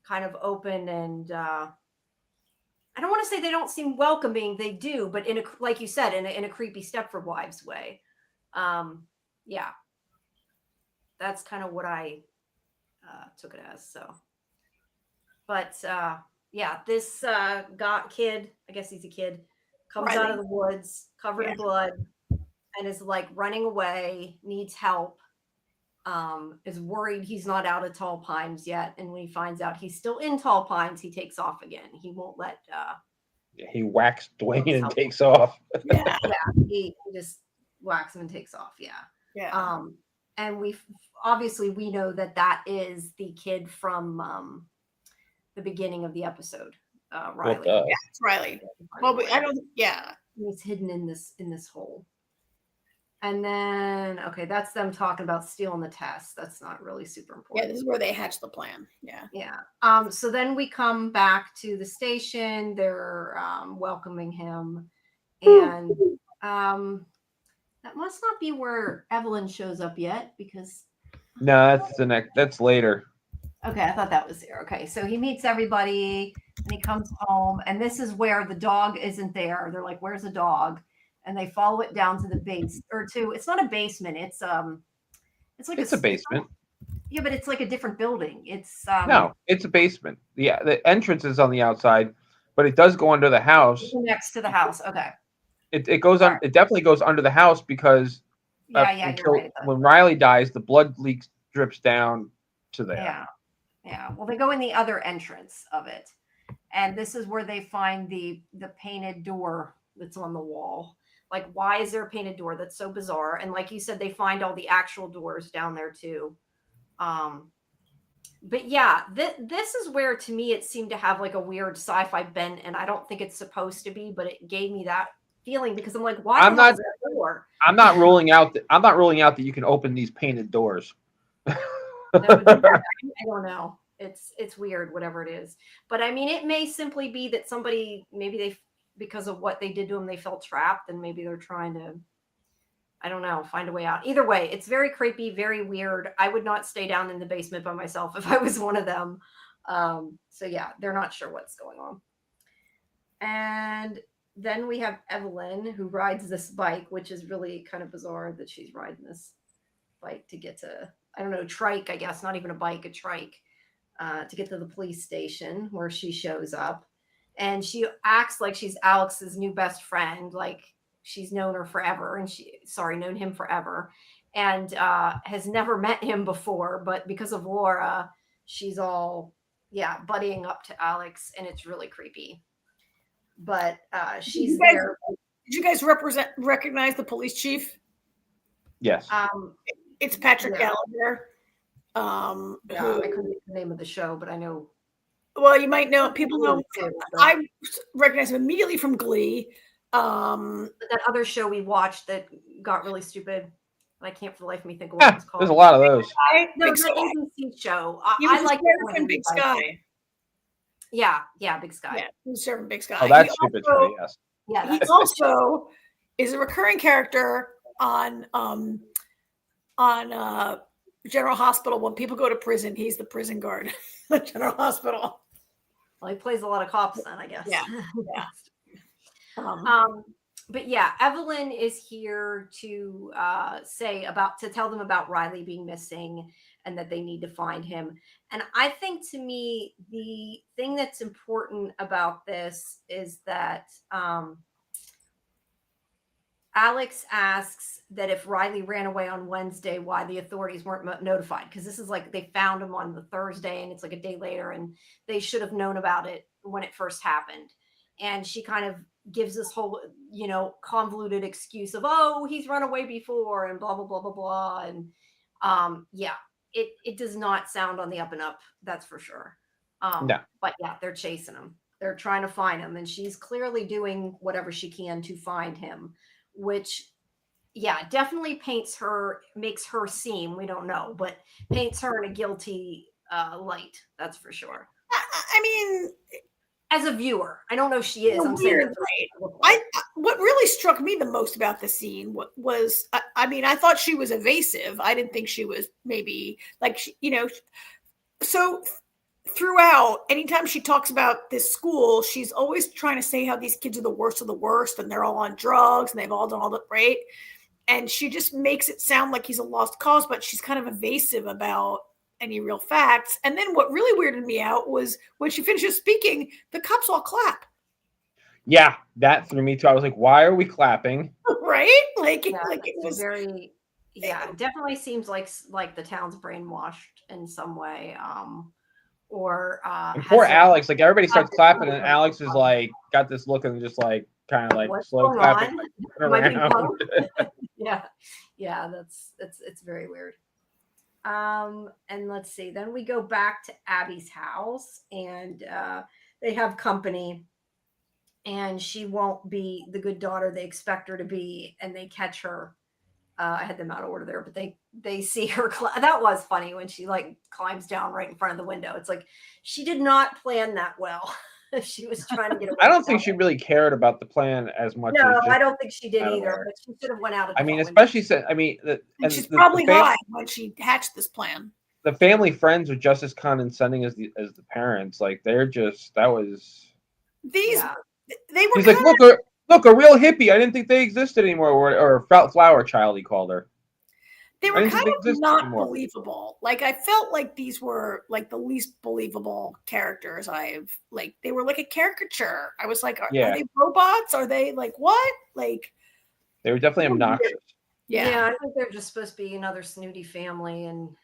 kind of open and I don't want to say they don't seem welcoming. They do, but like you said, in a creepy Stepford Wives way. Yeah, that's kind of what I took it as. So, but yeah, this kid, I guess he's a kid, comes out of the woods covered in blood and is like running away, needs help. Is worried he's not out of Tall Pines yet, and when he finds out he's still in Tall Pines, he takes off again. He won't let. He whacks Dwayne and takes off. Yeah, he just whacks him and takes off. Yeah. And we know that is the kid from the beginning of the episode, Riley. Yeah, it's Riley. Well, I don't. Yeah, he's hidden in this hole. And then, okay, that's them talking about stealing the test. That's not really super important. Yeah, this is where they hatch the plan. Yeah. Yeah. So then we come back to the station. They're welcoming him. And that must not be where Evelyn shows up yet because... No, that's later. Okay, I thought that was there. Okay, so he meets everybody and he comes home. And this is where the dog isn't there. They're like, where's the dog? And they follow it down to the base it's not a basement. It's like a basement. Yeah, but it's like a different building. It's no, it's a basement. Yeah, the entrance is on the outside, but it does go under the house. Next to the house. Okay. It goes on. It definitely goes under the house because you're right. When Riley dies, the blood drips down to there. Yeah. Well, they go in the other entrance of it, and this is where they find the painted door that's on the wall. Like, why is there a painted door? That's so bizarre. And like you said, they find all the actual doors down there too. But yeah, this is where to me it seemed to have like a weird sci-fi bent, and I don't think it's supposed to be, but it gave me that feeling because I'm like, why? I'm not ruling out that you can open these painted doors. I don't know. It's weird, whatever it is. But I mean, it may simply be that somebody because of what they did to him, they felt trapped, and maybe they're trying to, I don't know, find a way out. Either way, it's very creepy, very weird. I would not stay down in the basement by myself if I was one of them. So yeah, they're not sure what's going on. And then we have Evelyn, who rides this bike, which is really kind of bizarre that she's riding this bike to get to, I don't know, trike, I guess, not even a bike, a trike, to get to the police station where she shows up. And she acts like she's Alex's new best friend, like she's known him forever, and has never met him before. But because of Laura, she's all, buddying up to Alex, and it's really creepy. But she's there. Did you guys recognize the police chief? Yes. It's Patrick Gallagher. I couldn't get the name of the show, but I know. Well, you might know. People know. I recognize him immediately from Glee. That other show we watched that got really stupid. I can't for the life of me think of what it was called. There's a lot of those. The ABC show. I like it. Big Sky. Yeah, Big Sky. Yeah, he's serving Big Sky. Oh, that's stupid too. Yes. Yeah. He also is a recurring character on General Hospital. When people go to prison, he's the prison guard at General Hospital. Well, he plays a lot of cops then, I guess. Yeah. But yeah, Evelyn is here to tell them about Riley being missing and that they need to find him. And I think to me, the thing that's important about this is that Alex asks that if Riley ran away on Wednesday, why the authorities weren't notified. Because this is like they found him on the Thursday and it's like a day later and they should have known about it when it first happened. And she kind of gives this whole, convoluted excuse of, oh, he's run away before and blah, blah, blah, blah, blah. And it does not sound on the up and up. That's for sure. No. But yeah, they're chasing him. They're trying to find him. And she's clearly doing whatever she can to find him. Which, definitely makes her seem, we don't know, but paints her in a guilty light. That's for sure. I mean, as a viewer. I don't know if she is. I'm saying Weird, right? What really struck me the most about the scene was, I mean, I thought she was evasive. I didn't think she was maybe like, so throughout, anytime she talks about this school, she's always trying to say how these kids are the worst of the worst and they're all on drugs and they've all done all the right. And she just makes it sound like he's a lost cause, but she's kind of evasive about any real facts. And then what really weirded me out was when she finishes speaking, the cops all clap. Yeah, that threw me too. I was like, why are we clapping? Right? Like Yeah, it was very, yeah, it definitely seems like the town's brainwashed in some way. Or and poor Alex, like everybody starts clapping, and Alex is like got this look and just like kind of like what's slow going clapping on? around. Yeah, it's very weird. And let's see, then we go back to Abby's house, and they have company, and she won't be the good daughter they expect her to be, and they catch her. I had them out of order there, but they see her. That was funny when she like climbs down right in front of the window. It's like she did not plan that well. She was trying to get away. I don't think she really cared about the plan as much. No, I don't think she did either. But she should have went out. I mean, especially since and she's probably high when she hatched this plan. The family friends are just as condescending as the parents. Like they're just they were. He's like, look, a real hippie. I didn't think they existed anymore. Or flower child, he called her. They were kind of not believable. Like I felt like these were like the least believable characters they were like a caricature. I was like, are they robots? Are they like what? Like they were definitely obnoxious. Yeah, I think they're just supposed to be another snooty family, and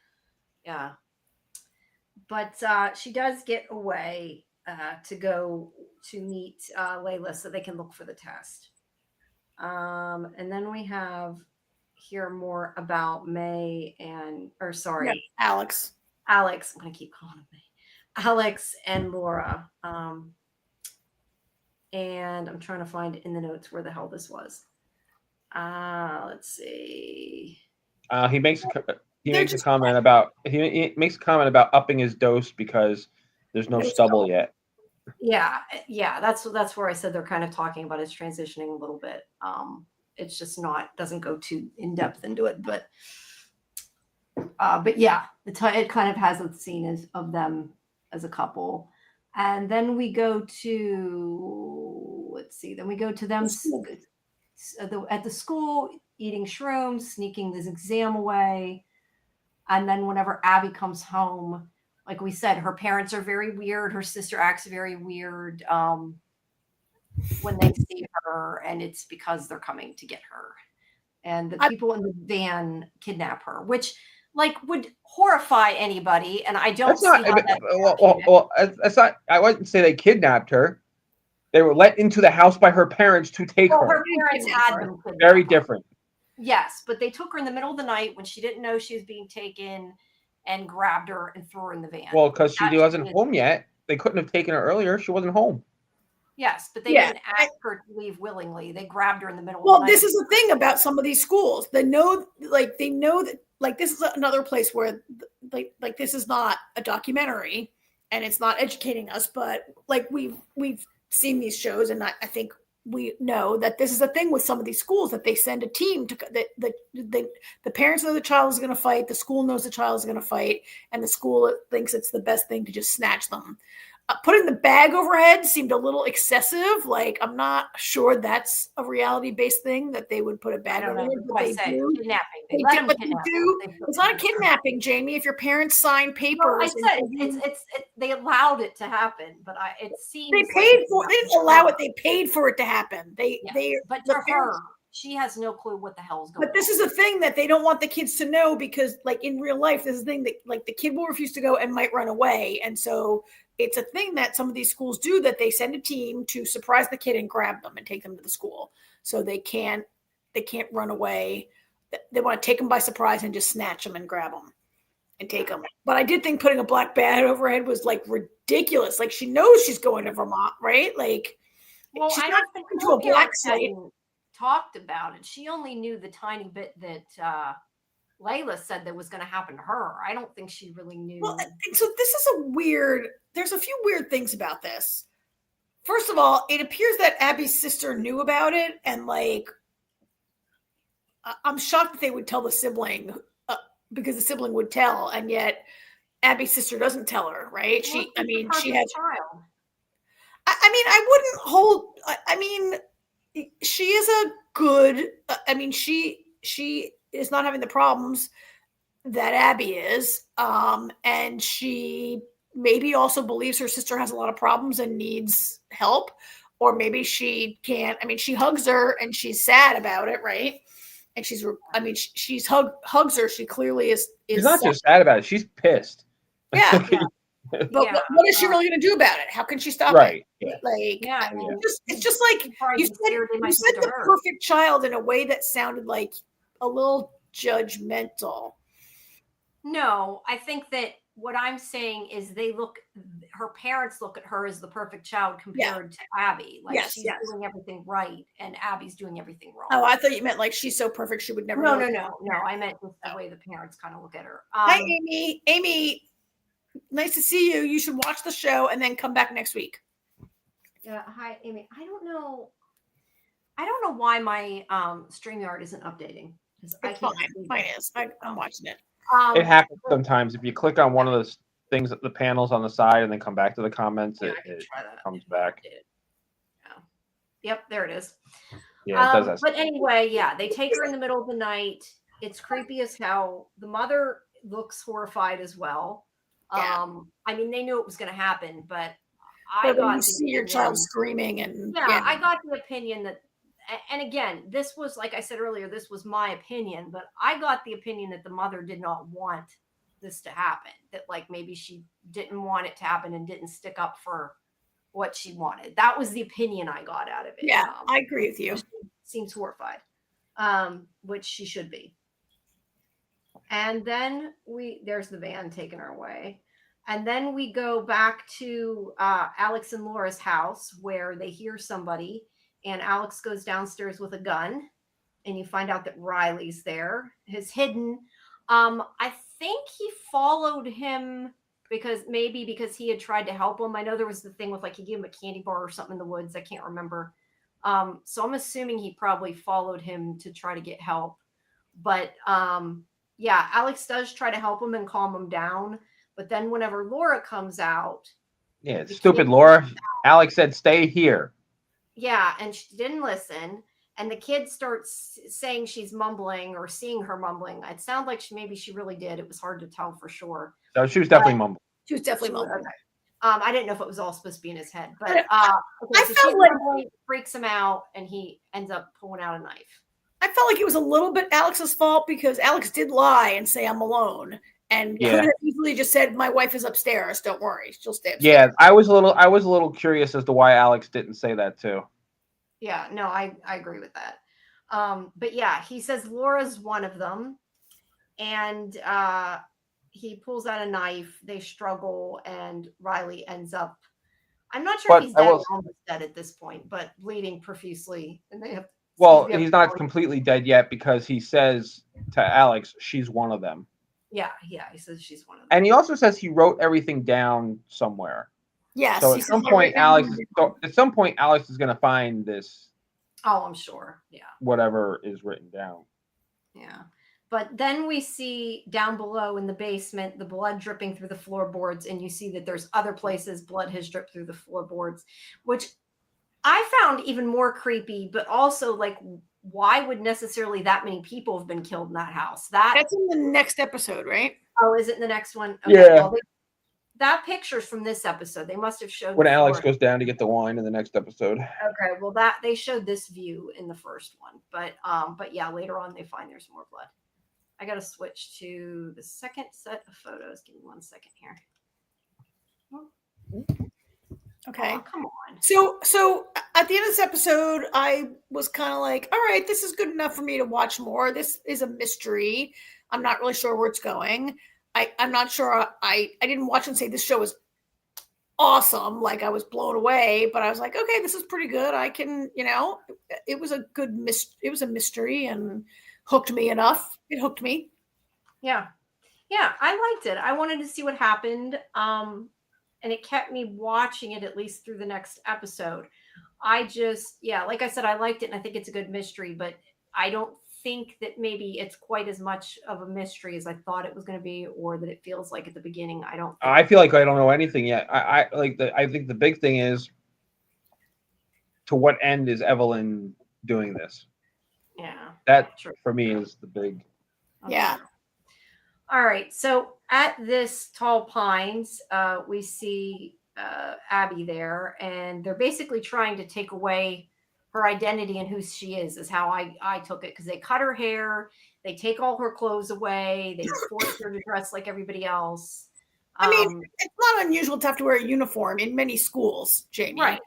yeah. But she does get away to go to meet Layla so they can look for the test. And then we hear more about Alex. I'm going to keep calling him May. Alex and Laura. And I'm trying to find in the notes where the hell this was. Let's see. He makes a comment about upping his dose because there's no stubble yet. Yeah, that's where I said they're kind of talking about his transitioning a little bit. It's just doesn't go too in depth into it, but yeah, it kind of has a scene of them as a couple, and then we go to them at the school eating shrooms, sneaking this exam away, and then whenever Abby comes home, like we said, her parents are very weird. Her sister acts very weird. When they see her, and it's because they're coming to get her, and the people in the van kidnap her, which like would horrify anybody. And I don't see how that's not. I wouldn't say they kidnapped her. They were let into the house by her parents to take her. Her parents had them. Very different. Yes, but they took her in the middle of the night when she didn't know she was being taken, and grabbed her and threw her in the van. Well, because she wasn't home yet. They couldn't have taken her earlier. She wasn't home. Yes, but they didn't ask her to leave willingly. They grabbed her in the middle of the night. Well, this is the thing about some of these schools. They know that like this is another place where like this is not a documentary and it's not educating us, but like we've seen these shows, and I think we know that this is a thing with some of these schools, that they send a team to the parents know the child is going to fight, the school knows the child is going to fight, and the school thinks it's the best thing to just snatch them. Putting the bag overhead seemed a little excessive. Like, I'm not sure that's a reality-based thing that they would put a bag overhead. Kidnapping. It's not a kidnapping, Jamie. If your parents sign papers, they allowed it to happen, but it seems they paid for. They didn't allow it. They paid for it to happen. But to her, she has no clue what the hell is going on. But this is a thing that they don't want the kids to know, because, like, in real life, this is a thing that, like, the kid will refuse to go and might run away, and so it's a thing that some of these schools do, that they send a team to surprise the kid and grab them and take them to the school, so they can't run away. They want to take them by surprise and just snatch them and grab them and take them. But I did think putting a black bag overhead was, like, ridiculous. Like, she knows she's going to Vermont, right? Like, well, she's I not don't think going to a black site. Talked about it. She only knew the tiny bit that Layla said that was going to happen to her. I don't think she really knew. Well, so this is there's a few weird things about this. First of all, it appears that Abby's sister knew about it, and like, I'm shocked that they would tell the sibling because the sibling would tell, and yet Abby's sister doesn't tell her, right? She has. Child. I mean, I wouldn't hold. I mean, she is a good. I mean, she is not having the problems that Abby is, and she maybe also believes her sister has a lot of problems and needs help, or maybe she can't. I mean, she hugs her and she's sad about it, right? And she's hugs her. She clearly is. She's not just sad about it. She's pissed. Yeah. But what is she really going to do about it? How can she stop it? Yeah. Like, yeah. It's just like you said the perfect child in a way that sounded like a little judgmental. No, I think that what I'm saying is her parents look at her as the perfect child compared to Abby. Like she's doing everything right and Abby's doing everything wrong. Oh, I thought you meant like she's so perfect she would never. No. I meant just the way the parents kind of look at her. Hi, Amy. Amy, nice to see you. You should watch the show and then come back next week. Yeah. Hi, Amy. I don't know why my StreamYard isn't updating. It's fine. I'm watching it. It happens sometimes. If you click on one of those things, the panels on the side, and then come back to the comments, it comes back. Yeah. Yep, there it is. Yeah, it does that. But anyway, they take her in the middle of the night. It's creepy as hell. The mother looks horrified as well. I mean, they knew it was going to happen, but when you see your child screaming and I got the opinion that. And again, this was, like I said earlier, this was my opinion, but I got the opinion that the mother did not want this to happen, that like maybe she didn't want it to happen and didn't stick up for what she wanted. That was the opinion I got out of it. Yeah, I agree with you. She seems horrified, which she should be. And then there's the van taking her away. And then we go back to Alex and Laura's house where they hear somebody. And Alex goes downstairs with a gun, and you find out that Riley's there. He's hidden. I think he followed him because he had tried to help him. I know there was the thing with like he gave him a candy bar or something in the woods. I can't remember. So I'm assuming he probably followed him to try to get help. But Alex does try to help him and calm him down. But then whenever Laura comes out, stupid Laura. Alex said, "Stay here." Yeah, and she didn't listen. And the kid starts saying she's mumbling or seeing her mumbling. It sounded like she really did. It was hard to tell for sure. No, she was definitely mumbling. She was definitely mumbling. Okay. I didn't know if it was all supposed to be in his head. But I felt like mumbling, freaks him out, and he ends up pulling out a knife. I felt like it was a little bit Alex's fault because Alex did lie and say I'm alone. And could have easily just said, "My wife is upstairs. Don't worry, she'll stay upstairs." Yeah, I was a little curious as to why Alex didn't say that too. Yeah, no, I agree with that. But yeah, he says Laura's one of them, and he pulls out a knife. They struggle, and Riley ends up. I'm not sure if he's dead or almost dead at this point, but bleeding profusely, and they have. Well, he's not completely dead yet because he says to Alex, "She's one of them." Yeah, he says she's one of them. And he also says he wrote everything down somewhere. Yes. So at some point, Alex is going to find this. Oh, I'm sure. Yeah. Whatever is written down. Yeah. But then we see down below in the basement, the blood dripping through the floorboards. And you see that there's other places blood has dripped through the floorboards, which I found even more creepy, but also like, why would necessarily that many people have been killed in that house? That's in the next episode, right? Oh, is it in the next one? Okay, yeah. Well, that picture's from this episode. They must have showed when Alex goes down to get the wine in the next episode. Okay, well that they showed this view in the first one, but yeah, later on they find there's more blood. I got to switch to the second set of photos. Give me 1 second here. Okay. Oh, come on. So at the end of this episode, I was kind of like, all right, this is good enough for me to watch more. This is a mystery. I'm not really sure where it's going. I'm not sure. I didn't watch and say this show was awesome. Like I was blown away, but I was like, okay, this is pretty good. I can, it was a good it was a mystery and hooked me enough. It hooked me. Yeah. Yeah. I liked it. I wanted to see what happened. and it kept me watching it at least through the next episode. I just, like I said, I liked it, and I think it's a good mystery, but I don't think that maybe it's quite as much of a mystery as I thought it was going to be, or that it feels like at the beginning. I feel like I don't know anything yet. I think the big thing is, to what end is Evelyn doing this? Yeah, that for me is the big. Yeah. All right. So at this Tall Pines, we see Abby there, and they're basically trying to take away her identity and who she is how I took it, because they cut her hair, they take all her clothes away, they force her to dress like everybody else. I mean, it's not unusual to have to wear a uniform in many schools, Jamie. Right.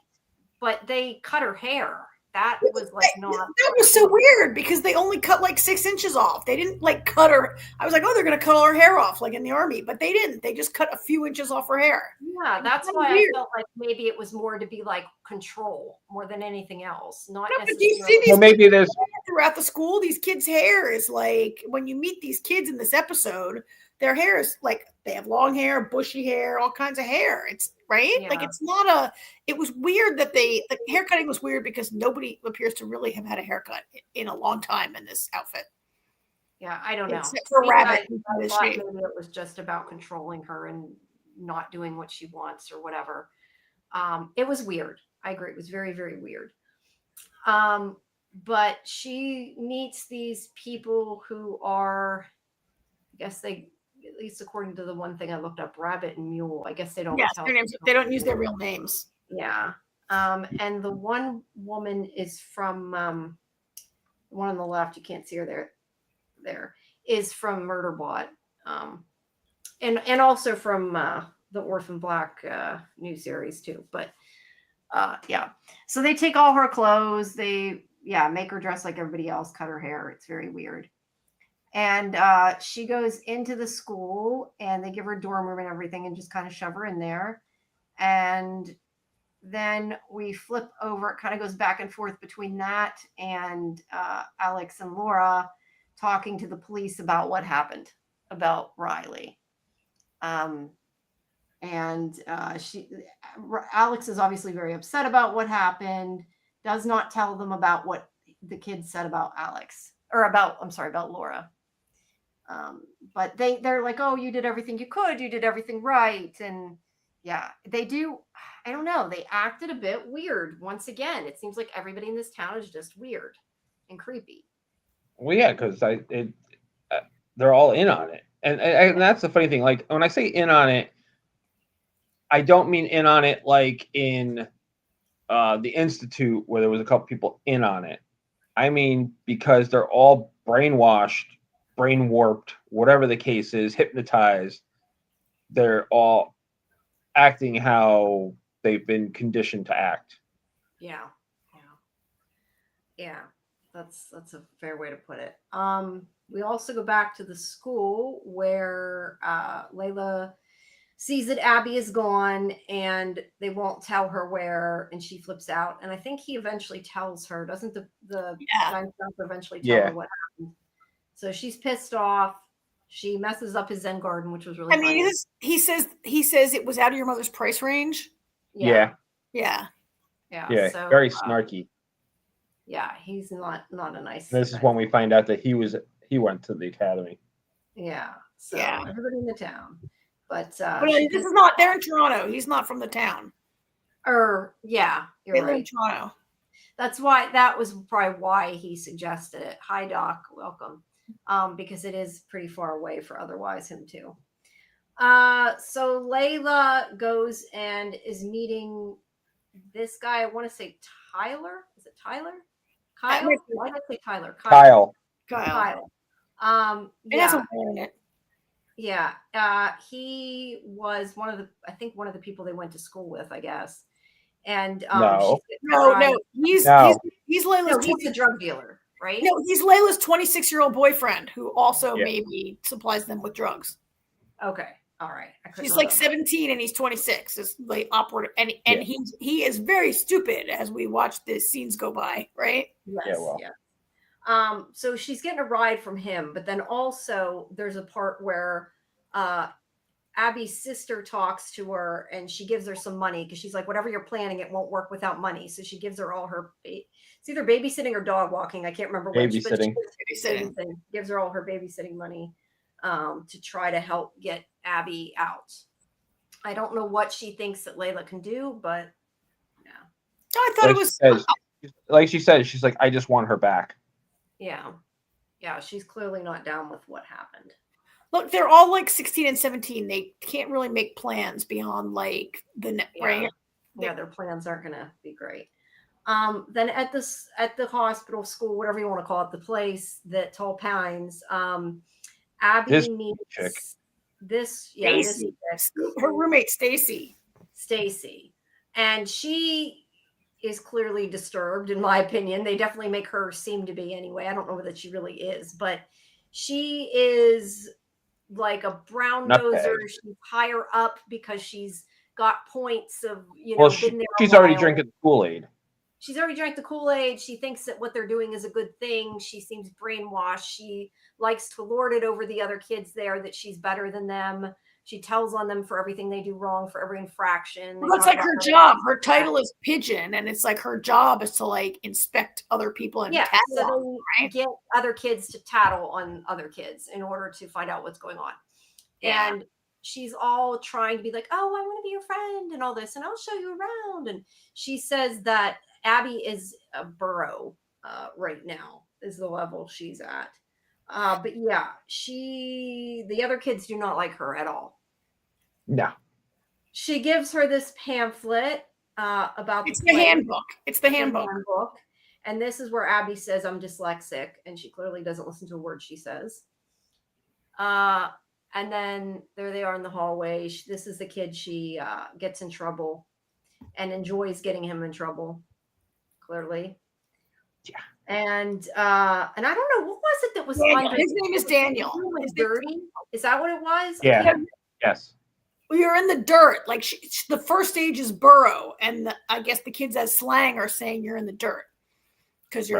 But they cut her hair. That was like not. That was so weird, because they only cut like 6 inches off. They didn't like cut her. I was like, oh, they're going to cut all her hair off like in the army, but they didn't. They just cut a few inches off her hair. Yeah, that's why I felt like maybe it was more to be like control more than anything else. Not necessarily. Do you see these well, maybe there's throughout the school, these kids' hair is like, when you meet these kids in this episode, their hair is like, they have long hair, bushy hair, all kinds of hair. It's right. Yeah. Like, it's not it was weird that the haircutting was weird, because nobody appears to really have had a haircut in a long time in this outfit. Yeah, I don't know. Except for Rabbit. I thought maybe it was just about controlling her and not doing what she wants or whatever. It was weird. I agree. It was very, very weird. But she meets these people who are, I guess they, at least according to the one thing I looked up, Rabbit and Mule. I guess they don't. Yes, they don't use their real names. Yeah. And the one woman is from the one on the left. You can't see her there is from Murderbot, and also from the Orphan Black new series too. But yeah, so they take all her clothes. They make her dress like everybody else, cut her hair. It's very weird. And she goes into the school, and they give her a dorm room and everything, and just kind of shove her in there. And then we flip over. It kind of goes back and forth between that and Alex and Laura talking to the police about what happened about Riley. And Alex is obviously very upset about what happened, does not tell them about what the kids said about about Laura. But they're like, oh, you did everything you could, you did everything right. And yeah, they do. I don't know. They acted a bit weird. Once again, it seems like everybody in this town is just weird and creepy. Well, yeah, because they're all in on it, and that's the funny thing. Like, when I say in on it, I don't mean in on it like in the Institute, where there was a couple people in on it. I mean because they're all brainwashed, brain warped, whatever the case is, hypnotized. They're all acting how they've been conditioned to act. Yeah. That's a fair way to put it. We also go back to the school where Layla sees that Abby is gone, and they won't tell her where, and she flips out. And I think he eventually tells her, doesn't the giant jumper eventually tell her what happened? So she's pissed off. She messes up his Zen garden, which was really funny. He says it was out of your mother's price range. Yeah. So, very snarky. Yeah, he's not a nice. This is when we find out that he went to the academy. Yeah. So everybody in the town. But this is not. They're in Toronto. He's not from the town. You're right. In Toronto. That was probably why he suggested it. Hi, Doc. Welcome. Because it is pretty far away for otherwise him too. So Layla goes and is meeting this guy. I want to say Tyler. Is it Tyler? Kyle? Why did I say Tyler? Kyle. It has a word in it. Yeah. He was one of the people they went to school with, I guess. And no. He's Layla's. He's a drug dealer, right? No, he's Layla's 26-year-old boyfriend who also maybe supplies them with drugs. Okay. All right. She's like 17 and he's 26. It's like awkward, and he is very stupid as we watch the scenes go by, right? Yes. So she's getting a ride from him, but then also there's a part where Abby's sister talks to her and she gives her some money because she's like, whatever you're planning, it won't work without money. So she gives her all her, it's either babysitting or dog walking. I can't remember which, but babysitting. Gives her all her babysitting money to try to help get Abby out. I don't know what she thinks that Layla can do, but yeah. I thought it was like she said, she's like, I just want her back. Yeah. Yeah, she's clearly not down with what happened. Look, they're all like 16 and 17. They can't really make plans beyond like right? Yeah, their plans aren't gonna be great. Then at the hospital, school, whatever you want to call it, the place that Tall Pines, Abby meets her roommate Stacy, and she is clearly disturbed, in my opinion. They definitely make her seem to be anyway. I don't know that she really is, but she is like a brown noser. She's higher up because she's got points of, been there. She's already drinking the Kool-Aid. She's already drank the Kool-Aid. She thinks that what they're doing is a good thing. She seems brainwashed. She likes to lord it over the other kids there, that she's better than them. She tells on them for everything they do wrong, for every infraction. Well, it's like her job. Her title is pigeon, and it's like her job is to like inspect other people and tattle so they get other kids to tattle on other kids in order to find out what's going on. Yeah. And she's all trying to be like, oh, I want to be your friend and all this, and I'll show you around. And she says that Abby is a Burrow right now, is the level she's at. But yeah, the other kids do not like her at all. No. She gives her this pamphlet about the handbook. It's the handbook. And this is where Abby says, I'm dyslexic. And she clearly doesn't listen to a word she says. And then there they are in the hallway. This is the kid she gets in trouble and enjoys getting him in trouble, clearly. Yeah. And I don't know, what was it that was Daniel. His name is Daniel. Was dirty? Is that what it was? Yeah. Yes. Well, you're in the dirt. Like the first stage is Burrow, and I guess the kids as slang are saying you're in the dirt because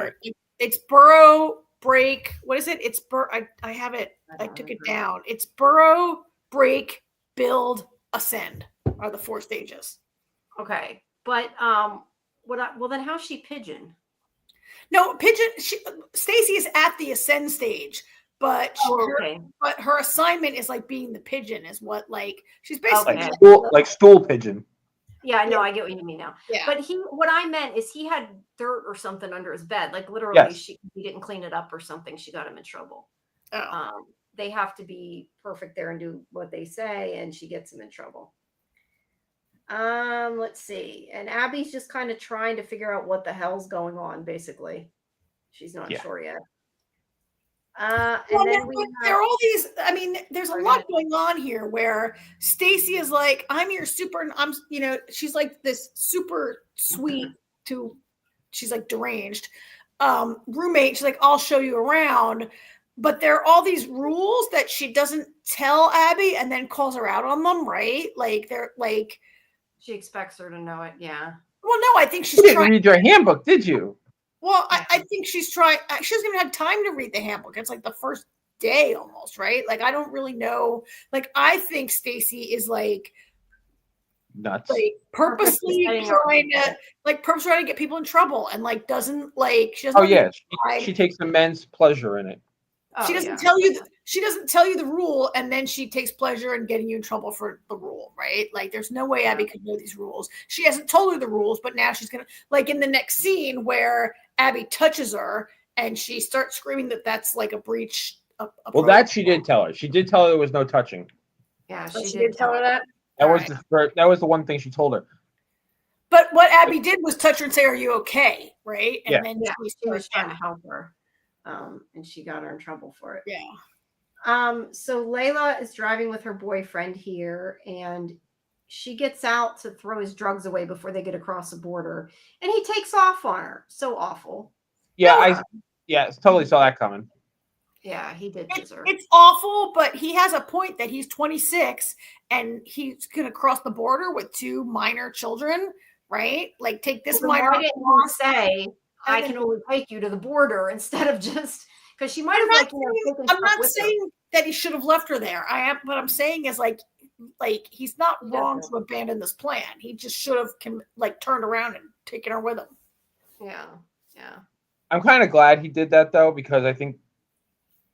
it's Burrow, break. What is it? It's I have it. I took it down. It's Burrow, break, build, ascend are the 4 stages. Okay, but well then how's she pigeon? No, pigeon. Stacy is at the ascend stage, but but her assignment is like being the pigeon. Is what like she's basically like stool pigeon. Yeah, no, I get what you mean now. Yeah. But what I meant is he had dirt or something under his bed. Like literally, he didn't clean it up or something. She got him in trouble. Oh. They have to be perfect there and do what they say, and she gets him in trouble. Let's see. And Abby's just kind of trying to figure out what the hell's going on, basically. She's not sure yet. And then there are all these, I mean, there's a lot going on here where Stacy is like, I'm your super, and I'm, she's like this super sweet she's like deranged roommate. She's like, I'll show you around. But there are all these rules that she doesn't tell Abby and then calls her out on them, right? Like they're like, she expects her to know it. Yeah. Well, no, I think she's You didn't read your handbook, did you? Well, I think she's trying. She doesn't even have time to read the handbook. It's like the first day almost, right? Like, I don't really know. Like, I think Stacy is like nuts, like purposely trying to get people in trouble, and like doesn't like she doesn't. Oh yeah, she takes immense pleasure in it. She doesn't tell you. She doesn't tell you the rule, and then she takes pleasure in getting you in trouble for the rule, right? Like, there's no way Abby could know these rules. She hasn't told her the rules, but now she's gonna, like, in the next scene where Abby touches her and she starts screaming that that's like a breach. Well, that she did tell her. She did tell her there was no touching. Yeah, she did tell her that. That was the one thing she told her. But what Abby did was touch her and say, "Are you okay?" Right? And then she was trying to help her. And she got her in trouble for it. Yeah. So Layla is driving with her boyfriend here, and she gets out to throw his drugs away before they get across the border, and he takes off on her. So awful. Yeah, totally saw that coming. Yeah, he did. It's awful, but he has a point that he's 26 and he's going to cross the border with 2 minor children, right? Like, take this minor. I didn't say I can only take you to the border instead of just because she might have I'm not saying that he should have left her there. But I'm saying is like like he's not He wrong doesn't. to abandon this plan. He just should have turned around and taken her with him. Yeah. I'm kind of glad he did that though, because I think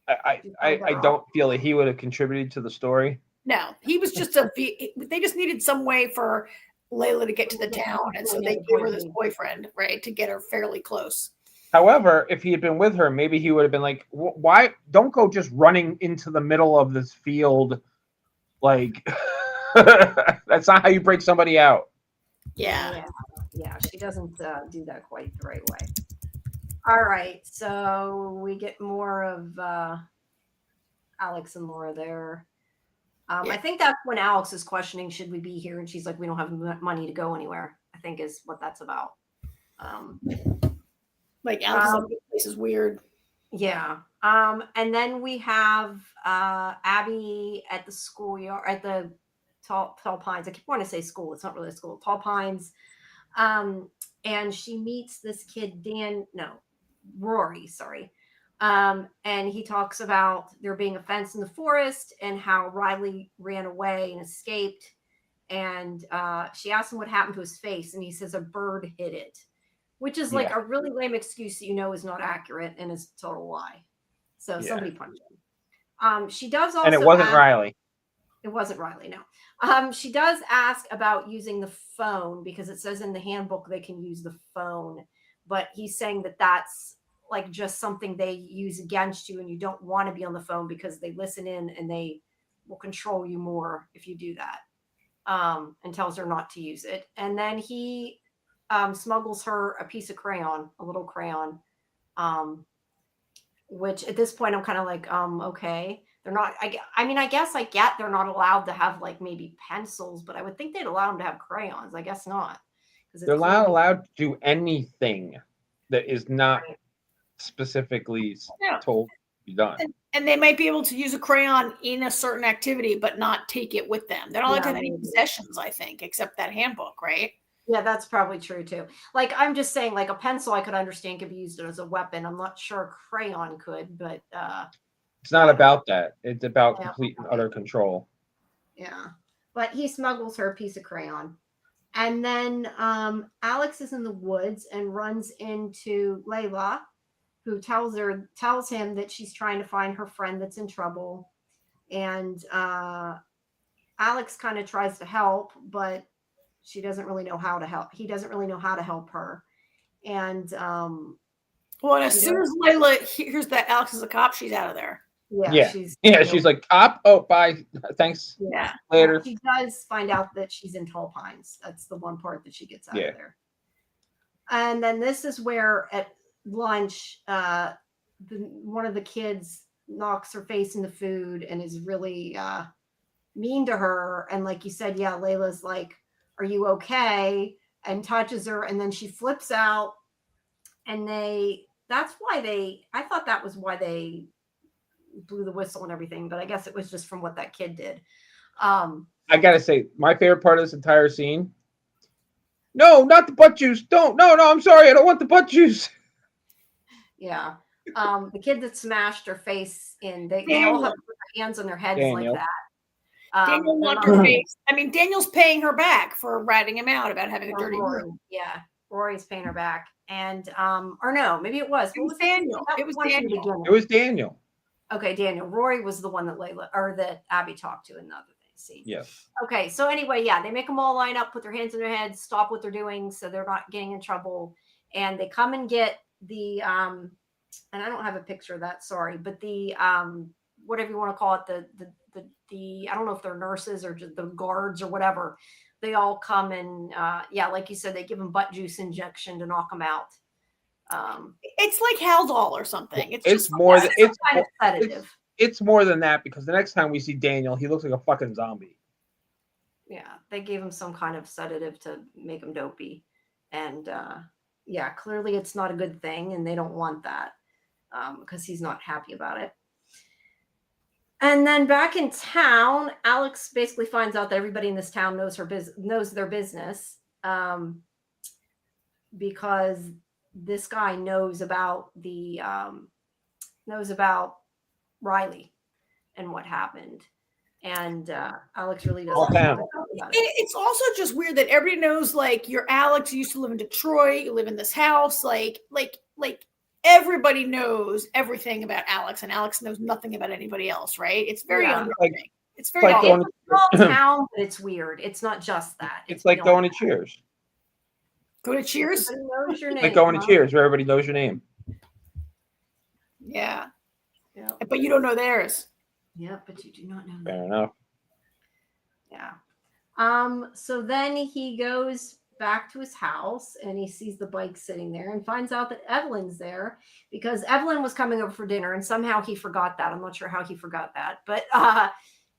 You feel I better don't feel that he would have contributed to the story. No, he was just they just needed some way for Layla to get to the town, and so they gave her this boyfriend, right, to get her fairly close. However, if he had been with her, maybe he would have been like, "Why don't go just running into the middle of this field? Like, that's not how you break somebody out." Yeah. She doesn't do that quite the right way. All right, so we get more of Alex and Laura there. I think that's when Alex is questioning, should we be here? And she's like, we don't have money to go anywhere, I think is what that's about. Like Alex, this place is weird. Yeah. And then we have Abby at the schoolyard, at the Tall Pines. I keep wanting to say school. It's not really a school. Tall Pines. And she meets this kid, Rory, sorry. And he talks about there being a fence in the forest and how Riley ran away and escaped. And she asked him what happened to his face. And he says a bird hit it, which is like a really lame excuse that is not accurate and is a total lie. So somebody punched him. She does also, and it wasn't Riley. It wasn't Riley, no. She does ask about using the phone because it says in the handbook they can use the phone, but he's saying that that's like just something they use against you, and you don't want to be on the phone because they listen in and they will control you more if you do that. And tells her not to use it. And then he smuggles her a piece of crayon, a little crayon, which at this point I'm kind of like, okay. They're not, I guess I get they're not allowed to have like maybe pencils, but I would think they'd allow them to have crayons. I guess not. They're not allowed to do anything that is not specifically told to be done. And they might be able to use a crayon in a certain activity, but not take it with them. They don't have to have any possessions, I think, except that handbook, right? Yeah, that's probably true too. Like, I'm just saying, like a pencil I could understand could be used as a weapon. I'm not sure a crayon could, but it's not about that. It's about complete and utter control. Yeah. But he smuggles her a piece of crayon. And then Alex is in the woods and runs into Layla, who tells him that she's trying to find her friend that's in trouble. And Alex kind of tries to help, but she doesn't really know how to help. He doesn't really know how to help her. And as soon as Layla hears that Alex is a cop, she's out of there. She's like, cop. Oh, bye. Thanks. Yeah. Later. She does find out that she's in Tall Pines. That's the one part that she gets out of there. And then this is where at lunch, one of the kids knocks her face in the food and is really mean to her. And like you said, Layla's like, are you okay? And touches her. And then she flips out. And I thought that was why they blew the whistle and everything, but I guess it was just from what that kid did. I gotta say, my favorite part of this entire scene. No, not the butt juice. Don't. No, I'm sorry. I don't want the butt juice. Yeah. The kid that smashed her face in, they all have their hands on their heads like that. Daniel wants her face. I mean, Daniel's paying her back for ratting him out about having a dirty room. Yeah. Rory's paying her back. And, or no, maybe it was. It was Daniel. It was Daniel. Okay, Daniel. Rory was the one that Abby talked to in the other scene. Yes. Okay, so anyway, they make them all line up, put their hands on their heads, stop what they're doing so they're not getting in trouble. And they come and get the, and I don't have a picture of that, sorry, but the, whatever you want to call it, the I don't know if they're nurses or just the guards or whatever. They all come and, like you said, they give them butt juice injection to knock them out. It's like Haldol or something. It's more than it's kind of sedative. It's more than that because the next time we see Daniel, he looks like a fucking zombie. Yeah, they gave him some kind of sedative to make him dopey, and clearly it's not a good thing, and they don't want that because he's not happy about it. And then back in town, Alex basically finds out that everybody in this town knows their business because this guy knows about Riley and what happened. And Alex really doesn't All down. know about it. It's also just weird that everybody knows, like, you're Alex, you used to live in Detroit, you live in this house, like everybody knows everything about Alex, and Alex knows nothing about anybody else, right? It's very unnerving. It's very like It's a small town, but it's weird. It's not just that. It's like going to Cheers. Go to Cheers? Everybody knows your name, Like going to Cheers where everybody knows your name. Yeah. But you don't know theirs. Yeah, but you do not know Fair that. enough. Yeah. So then he goes back to his house and he sees the bike sitting there and finds out that Evelyn's there because Evelyn was coming over for dinner and somehow he forgot that. I'm not sure how he forgot that, but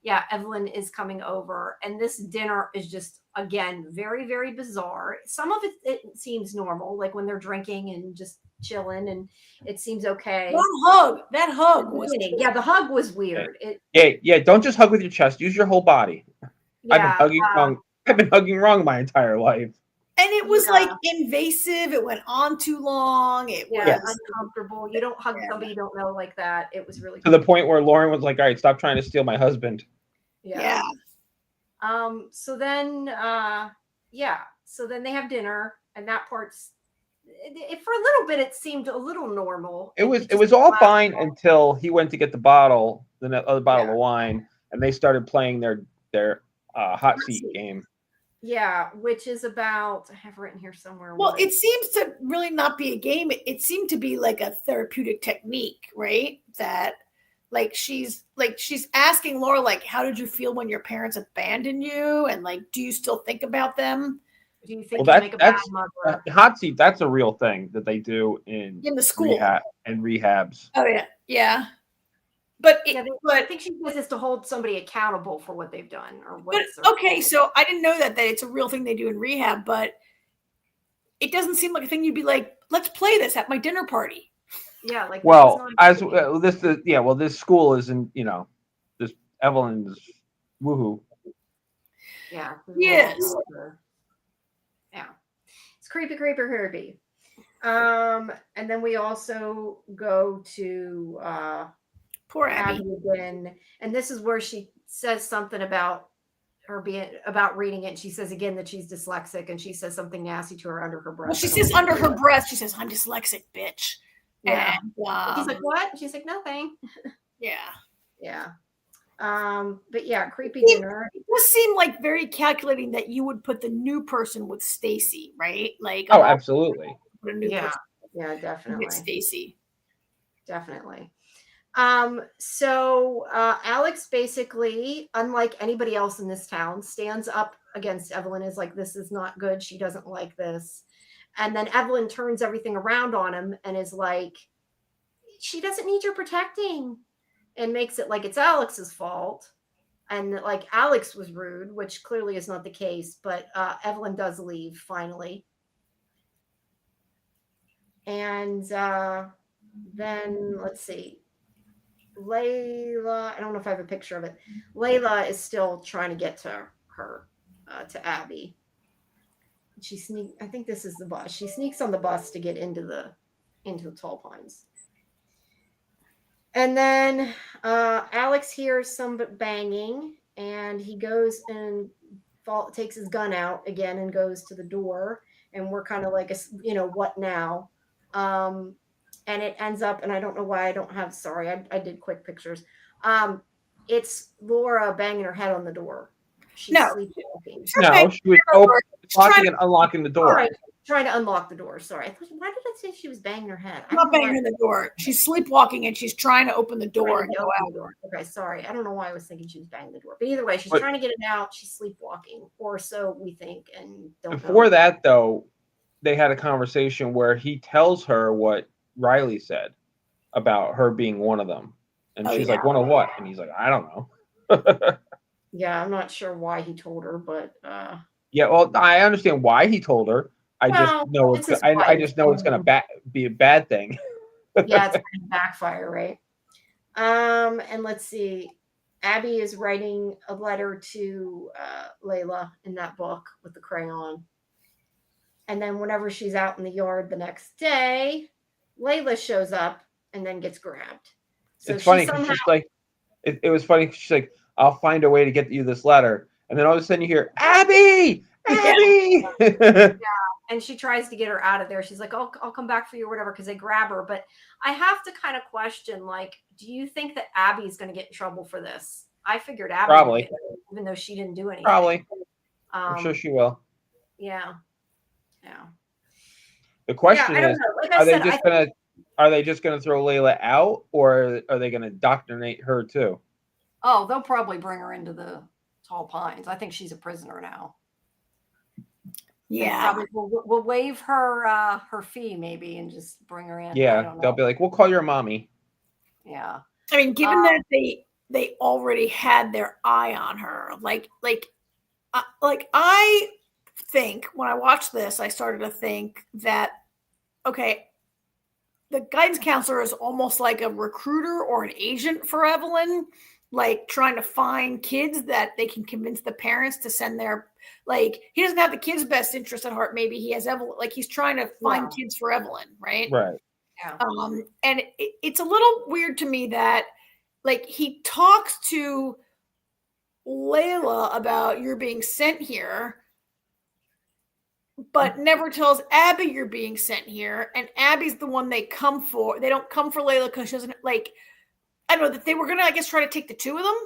yeah, Evelyn is coming over and this dinner is just, again, very, very bizarre. Some of it seems normal, like when they're drinking and just chilling and it seems okay. That hug was yeah, the hug was weird. Yeah, don't just hug with your chest, use your whole body. Yeah, I've been hugging wrong my entire life. And it was like invasive. It went on too long. It was uncomfortable. You don't hug somebody you don't know like that. It was really to the point where Lauren was like, "All right, stop trying to steal my husband." Yeah. So then they have dinner, and that part's for a little bit. It seemed a little normal. It was all fine until he went to get the other bottle of wine, and they started playing their hot seat game. Yeah, which is about, I have written here somewhere. Well, it seems to really not be a game. It seemed to be like a therapeutic technique, right? That like she's asking Laura, like, how did you feel when your parents abandoned you? And like, do you still think about them? Do you think you make a bad mother? Hot seat, that's a real thing that they do in the school and rehabs. Oh yeah. Yeah. But I think she says it's to hold somebody accountable for what they've done or what. Okay, so I didn't know that it's a real thing they do in rehab, but it doesn't seem like a thing you'd be like, let's play this at my dinner party. Yeah, like this school isn't, this Evelyn's woohoo. Yeah. Yes. Yeah. It's creepy. And then we also go to poor Abby again, and this is where she says something about about reading it. She says again that she's dyslexic, and she says something nasty to her under her breath. Well, she says under her breath, she says, "I'm dyslexic, bitch." Yeah. And he's like, "What?" She's like, "Nothing." Yeah. But yeah, creepy dinner. It does seem like very calculating that you would put the new person with Stacy, right? Like, absolutely. Yeah, definitely. Stacy. Definitely. So Alex basically, unlike anybody else in this town, stands up against Evelyn, is like, this is not good. She doesn't like this. And then Evelyn turns everything around on him and is like, she doesn't need your protecting, and makes it like it's Alex's fault. And that like Alex was rude, which clearly is not the case, but Evelyn does leave finally. And then let's see. Layla, I don't know if I have a picture of it. Layla is still trying to get to her, to Abby. I think this is the bus. She sneaks on the bus to get into the Tall Pines. And then Alex hears some banging, and he goes and takes his gun out again and goes to the door. And we're kind of like, what now? And it ends up, and I don't know why I don't have, sorry, I did quick pictures. It's Laura banging her head on the door. She's sleepwalking. No, she was locking and unlocking the door. Right, trying to unlock the door. Sorry. Why did I say she was banging her head? Not banging the door. She's sleepwalking and she's trying to open the door and go out. Okay, sorry. I don't know why I was thinking she was banging the door. But either way, she's trying to get it out. She's sleepwalking, or so we think. And before that, though, they had a conversation where he tells her what Riley said about her being one of them, and she's like, "One of what?" And he's like, "I don't know." Yeah, I'm not sure why he told her, but yeah, well, I understand why he told her. I just know it's going to be a bad thing. Yeah, it's going to backfire, right? And let's see. Abby is writing a letter to Layla in that book with the crayon. And then whenever she's out in the yard the next day, Layla shows up and then gets grabbed. So it's funny because she's like, it was funny. She's like, I'll find a way to get you this letter. And then all of a sudden you hear, Abby! Abby! Yeah. And she tries to get her out of there. She's like, I'll come back for you or whatever, because they grab her. But I have to kind of question, like, do you think that Abby's going to get in trouble for this? I figured Abby Probably. would, even though she didn't do anything. Probably. I'm sure she will. Yeah. The question I don't is, know. Like I said, are they just gonna throw Layla out, or are they gonna indoctrinate her too? Oh, they'll probably bring her into the Tall Pines. I think she's a prisoner now. Yeah. We'll waive her her fee maybe and just bring her in. Yeah, they'll be like, we'll call your mommy. Yeah. I mean, given that they already had their eye on her, like I think when I watched this, I started to think that, okay, the guidance counselor is almost like a recruiter or an agent for Evelyn, like trying to find kids that they can convince the parents to send their, like, he doesn't have the kids' best interest at heart. Maybe he has Evelyn, like he's trying to find kids for Evelyn, right? Right. Yeah. And it's a little weird to me that, like, he talks to Layla about you're being sent here, but never tells Abby you're being sent here. And Abby's the one they come for. They don't come for Layla because she doesn't, like, I don't know, that they were going to, I guess, try to take the two of them.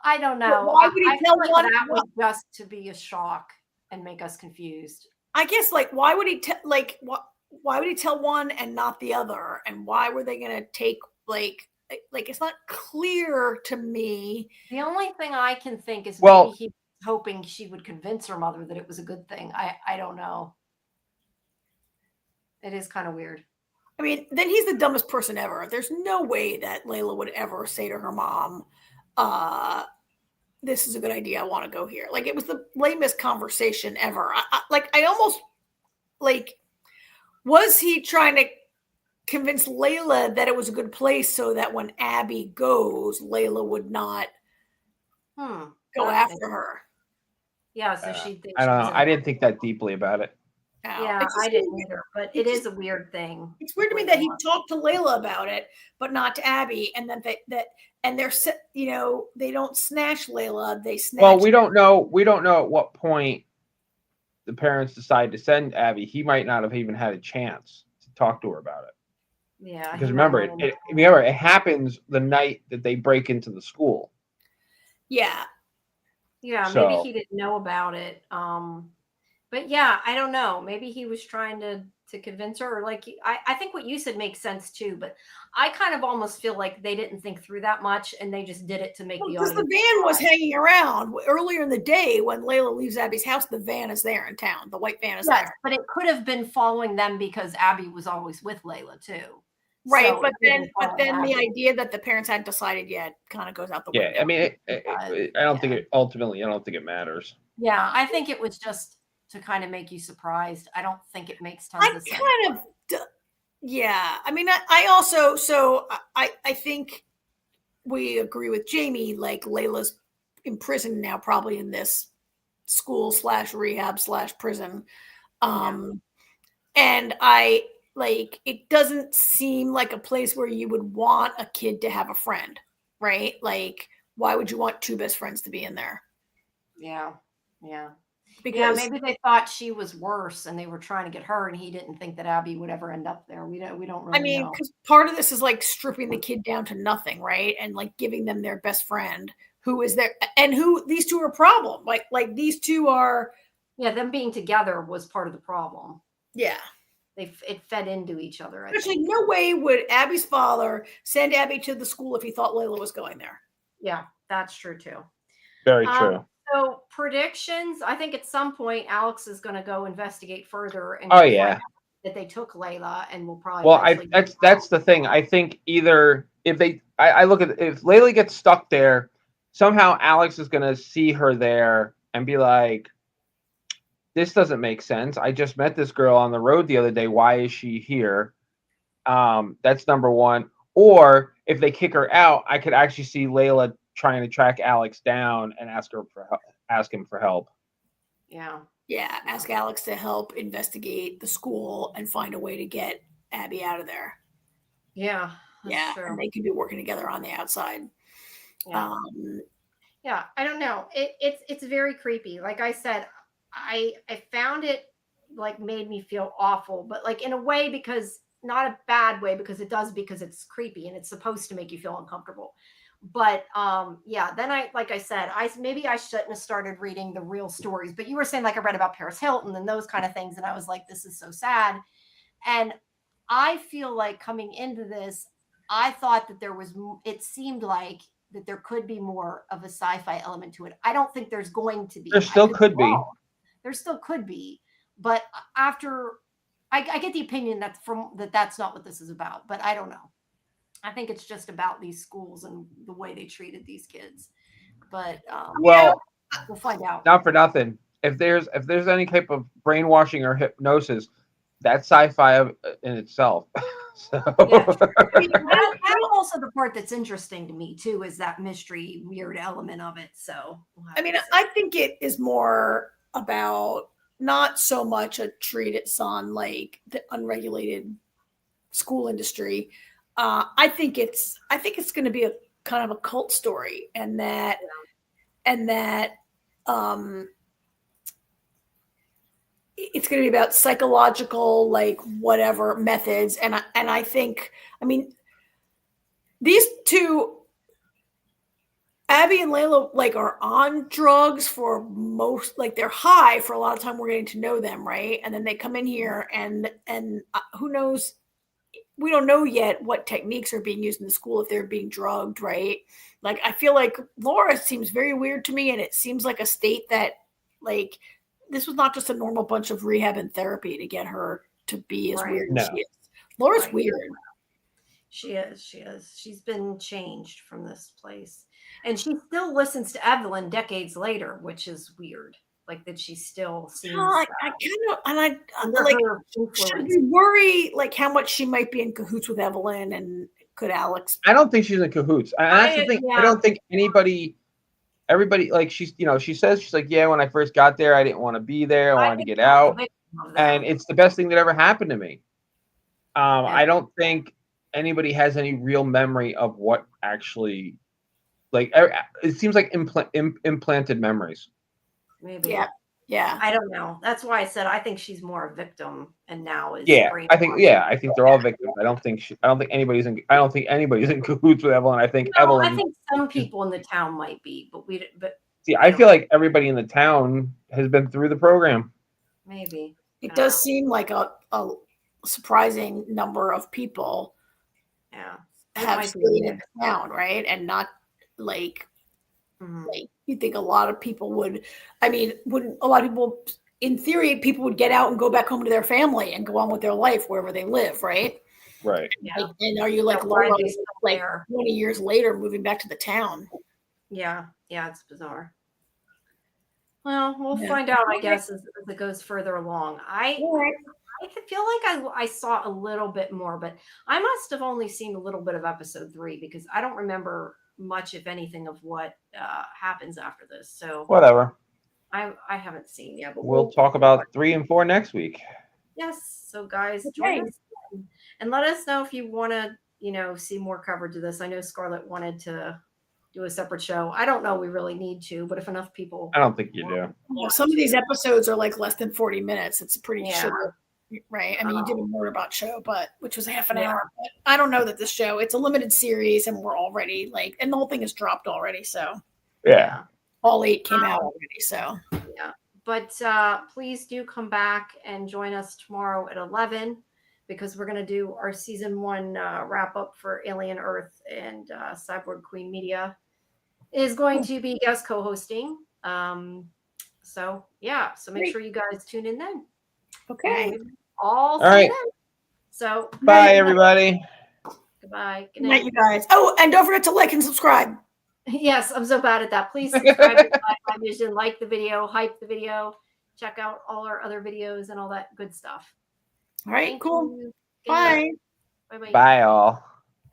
I don't know. Why would he tell one? That was just to be a shock and make us confused. I guess, like, why would he why would he tell one and not the other? And why were they going to take, like, it's not clear to me. The only thing I can think is maybe he was hoping she would convince her mother that it was a good thing. I don't know. It is kind of weird. I mean, then he's the dumbest person ever. There's no way that Layla would ever say to her mom, this is a good idea. I want to go here. Like, it was the lamest conversation ever. I almost, like, was he trying to convince Layla that it was a good place so that when Abby goes, Layla would not go after her? Yeah, so she'd think. I don't know. I didn't think that deeply about it. Yeah, I didn't either, but it is a weird thing. It's weird to me that he talked to Layla about it, but not to Abby, and then they're, you know, they don't snatch Layla, they snatch. Well, we don't know at what point the parents decide to send Abby. He might not have even had a chance to talk to her about it. Yeah, because remember, it happens the night that they break into the school. Yeah. Yeah, maybe he didn't know about it. But yeah, I don't know. Maybe he was trying to convince her. Or like, I think what you said makes sense too. But I kind of almost feel like they didn't think through that much, and they just did it to make the audience. Because the van was hanging around earlier in the day when Layla leaves Abby's house. The van is there in town. The white van is there. But it could have been following them because Abby was always with Layla too. Right, so but then the idea that the parents hadn't decided yet kind of goes out the window. Yeah, I mean, I don't think it ultimately. I don't think it matters. Yeah, I think it was just to kind of make you surprised. I don't think it makes tons of sense. Yeah. I mean, I also, so I think we agree with Jamie. Like, Layla's in prison now, probably in this school / rehab / prison, and like, it doesn't seem like a place where you would want a kid to have a friend, right? Like, why would you want two best friends to be in there? Yeah. Because maybe they thought she was worse and they were trying to get her, and he didn't think that Abby would ever end up there. We don't really know. I mean, because part of this is like stripping the kid down to nothing, right? And like giving them their best friend who is there, and who these two are a problem. Like these two are. Yeah, them being together was part of the problem. Yeah. It fed into each other. Actually, no way would Abby's father send Abby to the school if he thought Layla was going there. Yeah, that's true too. Very true. So predictions, I think at some point Alex is going to go investigate further. And that they took Layla, and we'll probably. Well, that's the thing. I think either I look at if Layla gets stuck there, somehow Alex is going to see her there and be like, this doesn't make sense. I just met this girl on the road the other day. Why is she here? That's number one. Or if they kick her out, I could actually see Layla trying to track Alex down and ask him for help. Yeah. Ask Alex to help investigate the school and find a way to get Abby out of there. Yeah. True. And they could be working together on the outside. Yeah. Yeah, I don't know. It's very creepy. Like I said, I found it like made me feel awful, but like in a way, because not a bad way, because it's creepy and it's supposed to make you feel uncomfortable. But yeah, then like I said, maybe I shouldn't have started reading the real stories, but you were saying like I read about Paris Hilton and those kind of things, and I was like, this is so sad. And I feel like coming into this, I thought that it seemed like that there could be more of a sci-fi element to it. I don't think there's going to be. There still could be. There still could be, but after I get the opinion that's not what this is about, but I don't know. I think it's just about these schools and the way they treated these kids. But well, we'll find out. Not for nothing. If there's any type of brainwashing or hypnosis, that's sci-fi in itself. So. Yeah. And also the part that's interesting to me too is that mystery, weird element of it. So I mean, I think it is more about not so much a treatise on like the unregulated school industry. I think it's going to be a kind of a cult story, and that it's going to be about psychological, like whatever methods. And I think, I mean, these two, Abby and Layla, like are on drugs for most, like they're high for a lot of time. We're getting to know them. Right. And then they come in here and who knows, we don't know yet what techniques are being used in the school, if they're being drugged. Right. Like, I feel like Laura seems very weird to me. And it seems like a state that like, this was not just a normal bunch of rehab and therapy to get her to be as weird as she is. Laura's weird. She is. She's been changed from this place. And she still listens to Evelyn decades later, which is weird. Like that she still seems I like, should we worry like how much she might be in cahoots with Evelyn, and could Alex? I don't think she's in cahoots. That's the thing. Yeah. I don't think everybody, like she says, she's like, yeah, when I first got there, I didn't want to be there. I wanted to get out. And it's the best thing that ever happened to me. I don't think anybody has any real memory of what actually, like, it seems like implanted memories. Maybe. Yeah. I don't know. That's why I said I think she's more a victim, and now is. I think they're all victims. I don't think anybody's in cahoots with Evelyn. I think Evelyn. I think some people in the town might be, but see, I feel like everybody in the town has been through the program. Maybe. It does seem like a surprising number of people have stayed in the town, right? And not like, like you think a lot of people would. I mean, wouldn't a lot of people, in theory, people would get out and go back home to their family and go on with their life wherever they live, right? Right. Like, and are you like Laura, like 20 years later moving back to the town? Yeah, it's bizarre. Well, we'll find out, I guess, as it goes further along. I feel like I saw a little bit more, but I must have only seen a little bit of episode 3 because I don't remember much, if anything, of what happens after this. So whatever. I haven't seen yet, but we'll talk about 3 and 4 next week. Yes. So guys, join us and let us know if you want to, see more coverage of this. I know Scarlett wanted to do a separate show. I don't know. We really need to, but if enough people, I don't think you do. Well, some of these episodes are like less than 40 minutes. It's pretty short, right? I mean, you did a More About show, which was half an hour. But I don't know that this show, it's a limited series, and we're already like, and the whole thing is dropped already. So all 8 came out already. So but please do come back and join us tomorrow at 11. Because we're going to do our season 1 wrap up for Alien Earth, and Cyborg Queen Media is going to be guest co-hosting. So make sure you guys tune in then. Okay. All right. Then. So bye everybody. Goodbye. Good night, you guys. Oh, and don't forget to like and subscribe. Yes, I'm so bad at that. Please subscribe to SciFi Vision, like the video, hype the video, check out all our other videos and all that good stuff. All right, cool. Bye. Bye-bye. Bye, all.